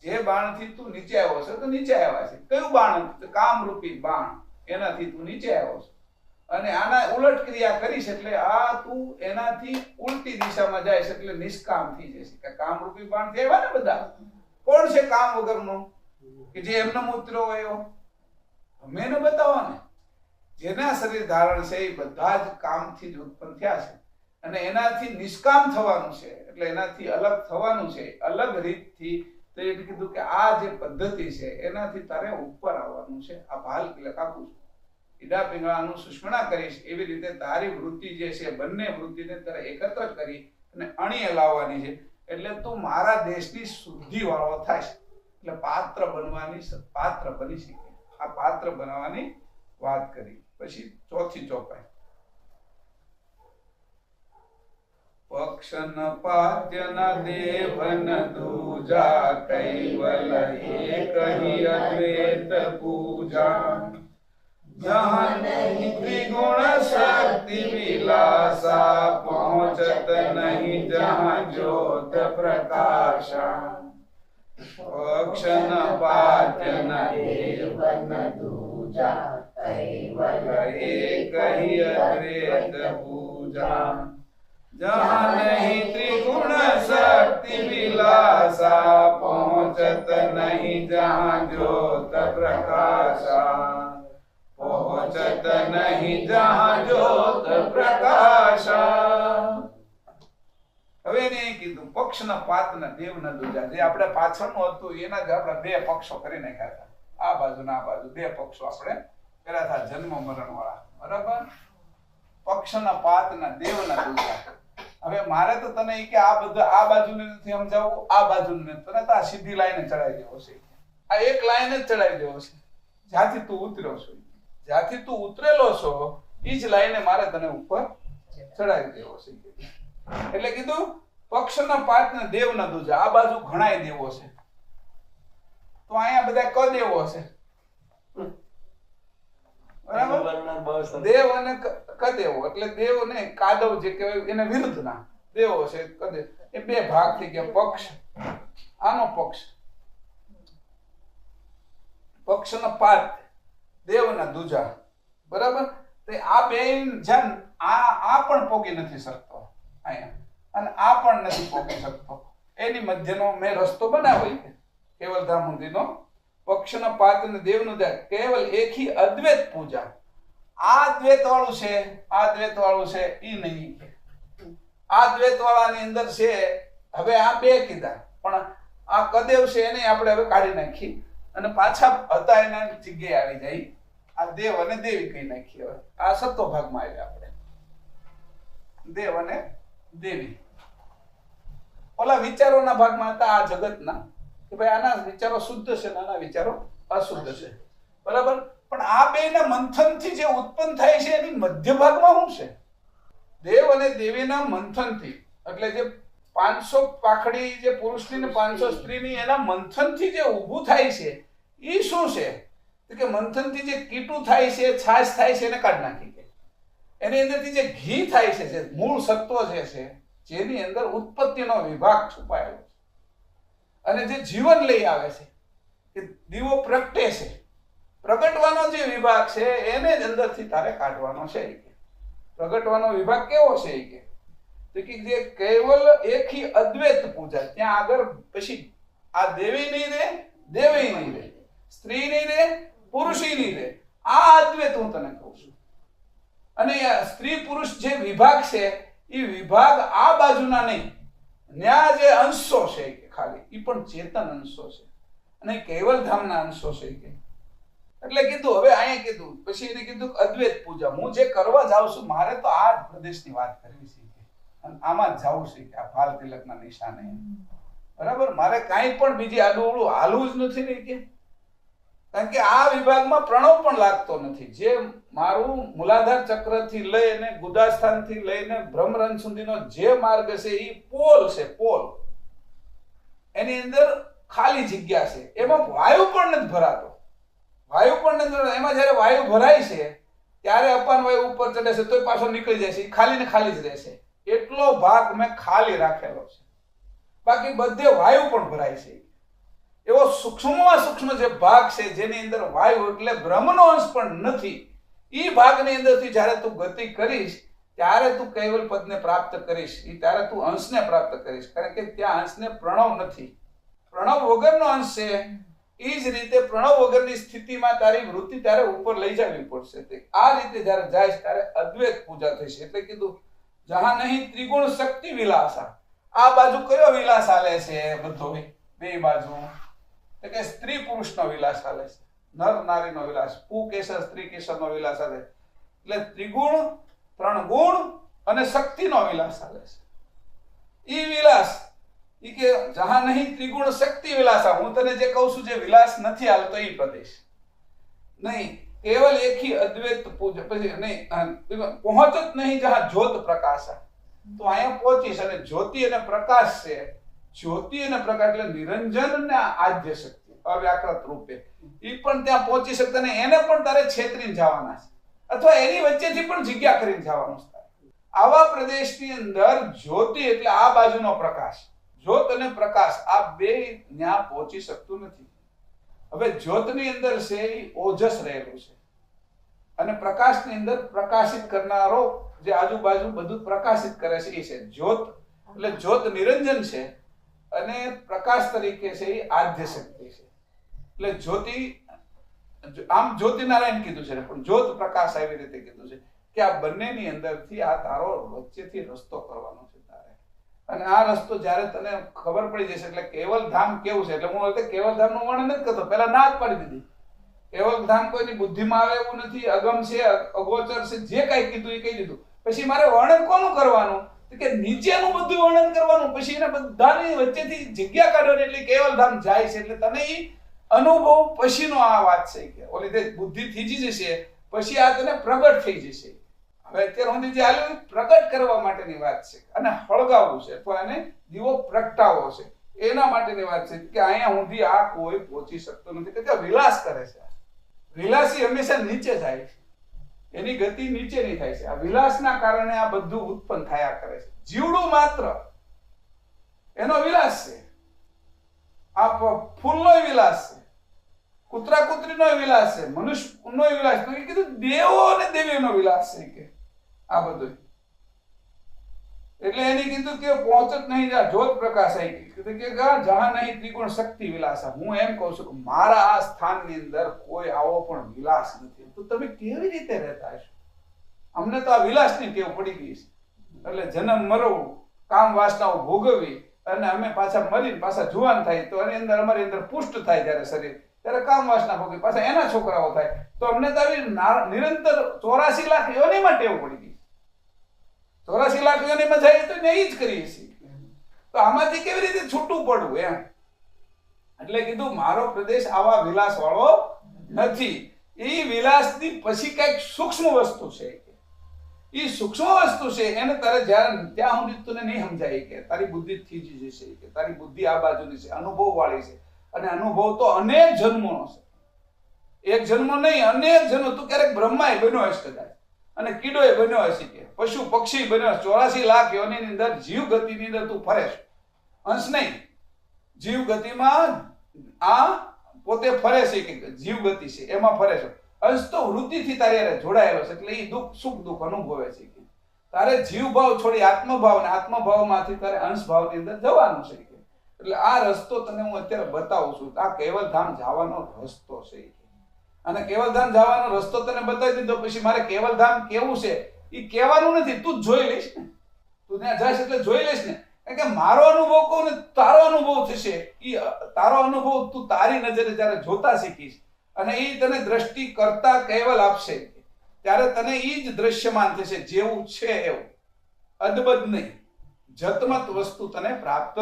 જે બાણથી તું નીચે આવ્યો છે તો નીચે આવ્યા છે. કયું બાણ? કામરૂપી બાણ. એનાથી તું નીચે આવ્યો છે અને આના ઉલટ ક્રિયા કરીશ એટલે આ તું એનાથી ઉલટી દિશામાં જાય છે એટલે નિષ્કામ થઈ જશે. કે કામરૂપી બાણથી આવ્યા ને બધા. કોણ છે કામ વગરનો કે જે એમનો મૂત્ર હોય? મેને બતાવો ને. જેના શરીર ધારણ છે એ બધા જ કામથી જ ઉત્પન્ન થયા છે અને એનાથી નિષ્કામ થવાનું છે, એટલે એનાથી અલગ થવાનું છે, અલગ રીતથી. તો એ કીધું કે આ જે પદ્ધતિ છે એનાથી તારે ઉપર આવવાનું છે. આ ભાલ તિલક આપું છું, ઈડા પિંગળાનું સુષ્મણા કરીશ. એવી રીતે તારી વૃત્તિ જે છે બંને વૃત્તિને તારે એકત્ર કરી અને અણીએ લાવવાની છે. એટલે તું મારા દેશની શુદ્ધિ વાળો થાય છે, એટલે પાત્ર બની શકે. આ પાત્ર બનાવવાની વાત કરી. પછી ચોથી ચોપાઈ પક્ષન પાત્યના દેવન દૂજા કૈવલ એકહી અદ્વૈત પૂજા જહાં નહીં ત્રિગુણ શક્તિ વિલાસા પહોંચત નહીં જહાં જ્યોત પ્રકાશા પક્ષન પાત્યના દેવન દૂજા કૈવલ એકહી અદ્વૈત પૂજા जहाँ नहीं त्रिगुण शक्ति विलासा पहुँचत नहीं जहाँ ज्योत प्रकाशा पहुँचत नहीं जहाँ ज्योत प्रकाशा। હવે એને કીધું પક્ષના પાતના દેવના દૂજા, જે આપણે પાછળનું હતું એના જ આપણે બે પક્ષો કરી નાખ્યા હતા, આ બાજુ ના આ બાજુ બે પક્ષો આપણે કર્યા હતા જન્મ મરણ વાળા, બરાબર? પક્ષના પાતના દેવના દૂજા. હવે મારે તો તને કે આ બધા આ બાજુને નથી સમજાવવું, આ બાજુને નથી, તને તો આ સીધી લાઈને ચડાવી દેવો છે, આ એક લાઈન જ ચડાવી દેવો છે, જ્યાંથી તું ઉતર્યો છો, જ્યાંથી તું ઉતરેલો છો એ જ લાઈને મારે તને ઉપર ચડાવી દેવો છે. એટલે કીધું પક્ષના પાતના દેવના દૂજા, આ બાજુ ઘણાય દેવો છે, તો અહીંયા બધા ક દેવો છે, બરાબર? દેવ અને કદેવો, એટલે દેવ ને કાદવ જે કહેવાય એને વિરુદ્ધના દેવો છે, કદેવ. એ બે ભાગ થઈ ગયા. પક્ષ, આનો પક્ષ, પક્ષનો પાત, દેવના દૂજા, બરાબર? તે આ બે જન આ પણ પોગી નથી શકતો અહીંયા, અને આ પણ નથી પોગી શકતો, એની મધ્યનો મેં રસ્તો બનાવ્યો છે કેવલધામ સુધીનો. પક્ષના પાત અને દેવનું કેવલ એકી અદ્વૈત પૂજા. આ દ્વૈત વાળું છે, આ દ્વૈત વાળું છે, ઈ નહીં. આ દ્વૈત વાળાની અંદર છે, હવે આ બે કીધા, પણ આ કદેવ છે એને આપણે હવે કાઢી નાખી અને પાછા હતા એના જગ્યાએ આવી જાય. આ દેવ અને દેવી કહી નાખી. હવે આ સત્વ ભાગમાં આવ્યા આપણે, દેવ અને દેવી. ઓલા વિચારોના ભાગમાં હતા આ જગતના, કે ભાઈ આના વિચારો શુદ્ધ છે, આના વિચારો અશુદ્ધ છે, બરાબર? પણ આ બેના મંથનથી જે ઉત્પન્ન થાય છે એની મધ્ય ભાગમાં શું છે? દેવ અને દેવીના મંથનથી, એટલે જે 500 પાખડી જે પુરુષની ને 500 સ્ત્રીની એના મંથનથી જે ઊભું થાય છે એ શું છે? કે મંથનથી જે કીટું થાય છે, છાશ થાય છે, એને કાઢી નાખી કે એની અંદરથી જે ઘી થાય છે, જે મૂળ સત્વ જે છે, જેની અંદર ઉત્પત્તિનો વિભાગ છુપાયેલો છે અને જે જીવન લઈ આવે છે, કે દીવો પ્રગટે છે, પ્રગટવાનો જે વિભાગ છે એને જ અંદરથી તારે કાઢવાનો છે. પ્રગટવાનો વિભાગ કેવો છે? તો કે જે કેવલ એકી અદ્વૈત પૂજા, ત્યાં આગળ પછી આ દેવી નહીં રે, દેવી નહીં રે, સ્ત્રી નહીં રે, પુરુષી નહીં રે, આ અદ્વૈત હું તને કહું છું. અને સ્ત્રી પુરુષ જે વિભાગ છે એ વિભાગ આ બાજુના નહીં, ન્યા જે અંશો છે ખાલી એ પણ ચેતન અંશો છે અને કેવલ ધામના અંશો છે. એટલે કીધું હવે અહીંયા કીધું, પછી એને કીધું અદ્વૈત પૂજા. હું જે કરવા જાઉં છું મારે તો આ જ પ્રદેશની વાત કરવી છે, અને આમાં જ જવું છે, કે આ ભાલ તિલકના નિશાને, બરાબર? મારે કાંઈ પણ બીજી આડું હાલવું જ નથી ને, કે કારણ કે આ વિભાગમાં પ્રણવ પણ લાગતો નથી. જે મારું મૂલાધાર ચક્રથી લઈને ગુદાસ્થાનથી લઈને બ્રહ્મરંધ સુધીનો જે માર્ગ છે એ પોલ છે, પોલ. એની અંદર ખાલી જગ્યા છે, એમાં વાયુ પણ નથી ભરાતો, વાયુ પણ નથી. એમાં જયારે વાયુ ભરાય છે ત્યારે અપાન વાયુ ઉપર ચડે છે તોય પાછો નીકળી જાય છે, ખાલી ને ખાલી જ રહેશે. એટલો ભાગ મેં ખાલી રાખેલો છે, બાકી બધે વાયુ પણ ભરાય છે. એવો સૂક્ષ્મમાં સૂક્ષ્મ જે ભાગ છે જેની અંદર વાયુ એટલે બ્રહ્મનો અંશ પણ નથી, એ ભાગની અંદરથી જ્યારે તું ગતિ કરીશ ત્યારે તું કૈવલ પદને પ્રાપ્ત કરીશ, ત્યારે તું અંશને પ્રાપ્ત કરીશ. કારણ કે ત્યાં અંશને પ્રણવ નથી, પ્રણવ વગરનો અંશ છે. એ જ રીતે પ્રણવ વગરની સ્થિતિમાં તારી વૃત્તિ ત્યારે ઉપર લઈ જવી પડશે. આ રીતે જ્યારે જાય ત્યારે અદ્વૈત પૂજા થશે. એટલે કીધું જહાં નહીં ત્રિગુણ શક્તિ વિલાસા. આ બાજુ કયો વિલાસ હાલે છે? બધો બે બાજુ કે સ્ત્રી પુરુષનો વિલાસ હાલે છે, નર નારીનો વિલાસ, પુ કેસર સ્ત્રી કેસરનો વિલાસ હાલે. એટલે ત્રિગુણ, 3 ગુણ અને શક્તિનો વિલાસ હાલે છે. ઈ વિલાસ કે જહાં નહીં ત્રિગુણ શક્તિ વિલાસા. હું તને જે કહું છું જે વિલાસ નથી હાલતો એ પ્રદેશ નહીં, કેવલ એકી અદ્વૈત પૂજા. પછી નહીં પહોંચ જ નહીં જહાં જ્યોત પ્રકાશા. તો અહીંયા પહોંચીશ. અને જ્યોતિ અને પ્રકાશ છે, જ્યોતિ અને પ્રકાશ એટલે નિરંજન અને આદ્ય શક્તિ અવ્યાકૃત રૂપે, એ પણ ત્યાં પહોંચી શકતા ને એને પણ તારે છેતરીને જવાના છે, અથવા એની વચ્ચેથી પણ જગ્યા કરીને જવાનું છે. આવા પ્રદેશની અંદર જ્યોતિ એટલે આ બાજુનો પ્રકાશ, જ્યોત અને પ્રકાશ આ બે ત્યાં પહોંચી શકતું નથી. હવે જ્યોતની અંદર છે એ ઓજસ રહેલું છે, અને પ્રકાશની અંદર પ્રકાશિત કરનારો જે આજુબાજુ બધું પ્રકાશિત કરે છે એ છે જ્યોત. એટલે જ્યોત નિરંજન છે અને પ્રકાશ તરીકે છે એ આદ્ય શક્તિ છે. એટલે જ્યોતિ, આમ જ્યોતિનારાયણ કીધું છે પણ જ્યોત પ્રકાશ આવી રીતે કીધું છે કે આ બંનેની અંદરથી આ તારો વચ્ચેથી રસ્તો કરવાનો છે તારે. અને આ રસ્તો જ્યારે તને ખબર પડી જશે એટલે કેવલ ધામ કેવું છે, એટલે હું કેવલ ધામ નું વર્ણન નથી કરતો, પહેલા ના જ પાડી દીધી. કેવલ ધામ કોઈની બુદ્ધિમાં આવે એવું નથી, અગમ છે, અગોચર છે, જે કઈ કીધું એ કહી દીધું. પછી મારે વર્ણન કોનું કરવાનું કે નીચેનું બધું વર્ણન કરવાનું, પછી એને બધાની વચ્ચેથી જગ્યા કાઢવાની, એટલે કેવલ ધામ જાય છે. એટલે તને એ અનુભવ પછીનો આ વાત છે કે ઓલી તે બુદ્ધિ થીજી જશે પછી આ તને પ્રગટ થઈ જશે. હવે અત્યારે સુધી જે હાલ્યું પ્રગટ કરવા માટેની વાત છે, અને હળગાવવું છે અથવા એને દીવો પ્રગટાવવો છે એના માટેની વાત છે કે અહીંયા સુધી આ કોઈ પહોંચી શકતો નથી કે વિલાસ કરે છે. વિલાસી હંમેશા નીચે જાય છે, એની ગતિ નીચેની થાય છે. આ વિલાસના કારણે આ બધું ઉત્પન્ન થયા કરે છે. જીવડું માત્ર એનો વિલાસ છે, આ ફૂલનો વિલાસ છે, કૂતરા કૂતરીનો વિલાસ છે, મનુષ્યનો વિલાસ, તો એ કીધું દેવો અને દેવીનો વિલાસ છે કે આ બધું. એટલે એને કીધું કે પહોંચત નહીં જા જ્યોત પ્રકાશ આવી કીધું કે જહાં નહીં ત્રિગુણ શક્તિ વિલાસ. હું એમ કહું છું કે મારા આ સ્થાનની અંદર કોઈ આવો પણ વિલાસ નથી. તો તમે કેવી રીતે રહેતા હશો? અમને તો આ વિલાસની ટેવ પડી ગઈ છે. એટલે જન્મ મરવું, કામ વાસનાઓ ભોગવવી, અને અમે પાછા મરીને પાછા જુવાન થાય તો એની અંદર અમારી અંદર પુષ્ટ થાય જ્યારે શરીર, ત્યારે કામ વાસના ભોગવી, પાછા એના છોકરાઓ થાય. તો અમને તો આવી નિરંતર 84 લાખ યોનીમાં ટેવ પડી ગઈ. 84 લાખ યોનીમાં જાય તો એ જ કરીએ છીએ. તો આમાંથી કેવી રીતે છૂટું પડવું એમ. એટલે કીધું મારો પ્રદેશ આવા વિલાસ વાળો નથી. એ વિલાસની પછી કઈક સૂક્ષ્મ વસ્તુ છે, એ સૂક્ષ્મ વસ્તુ છે એને તારે જ્યારે ત્યાં સુધી તને નહીં સમજાય કે તારી બુદ્ધિ થીજી જશે, કે તારી બુદ્ધિ આ બાજુની છે, અનુભવ વાળી છે. અને અનુભવ તો અનેક જન્મોનો છે, એક જન્મ નહીં અનેક જન્મ. તું ક્યારેક બ્રહ્માએ બન્યો હશે કદાચ, અને કીડોએ બન્યો હશે, કે પશુ પક્ષી બન્યો. 84 લાખ યોનિની અંદર જીવ ગતિની અંદર તું ફરે છે, અંશ નહીં. જીવ ગતિમાં આ પોતે ફરે છે કે જીવ ગતિ છે એમાં ફરે છે. અંશ તો વૃત્તિથી તારી હારે જોડાયેલો છે, એટલે એ દુઃખ સુખ દુઃખ અનુભવે છે. તારે જીવ ભાવ છોડી આત્મભાવ, અને આત્મભાવમાંથી તારે અંશ ભાવની અંદર જવાનું છે. એટલે આ રસ્તો તને હું અત્યારે બતાવું છું. આ કેવલધામ જવાનો રસ્તો છે, અને કેવલધામ જવાનો રસ્તો તને બતાવી દીધો. પછી મારે કેવલધામ કેવું છે એ કહેવાનું નથી, તું જ જોઈ લઈશ ને. તું ત્યાં જઈશ એટલે જોઈ લઈશ ને. કારણ કે મારો અનુભવ કહું ને તારો અનુભવ થશે. એ તારો અનુભવ તું તારી નજરે જયારે જોતા શીખીશ, અને એ તને દ્રષ્ટિ કરતા કેવલ આપશે, ત્યારે તને એ જ દ્રશ્યમાન થશે જેવું છે એવું, અદબદ નહીં, જતમત વસ્તુ તને પ્રાપ્ત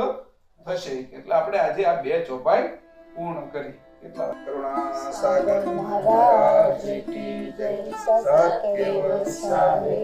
થશે. એટલે આપણે આજે આ 2 ચોપાઈ પૂર્ણ કરી. કેટલા કરુણા સાગર મહારાજ કી જય. સત્ય વસાવે.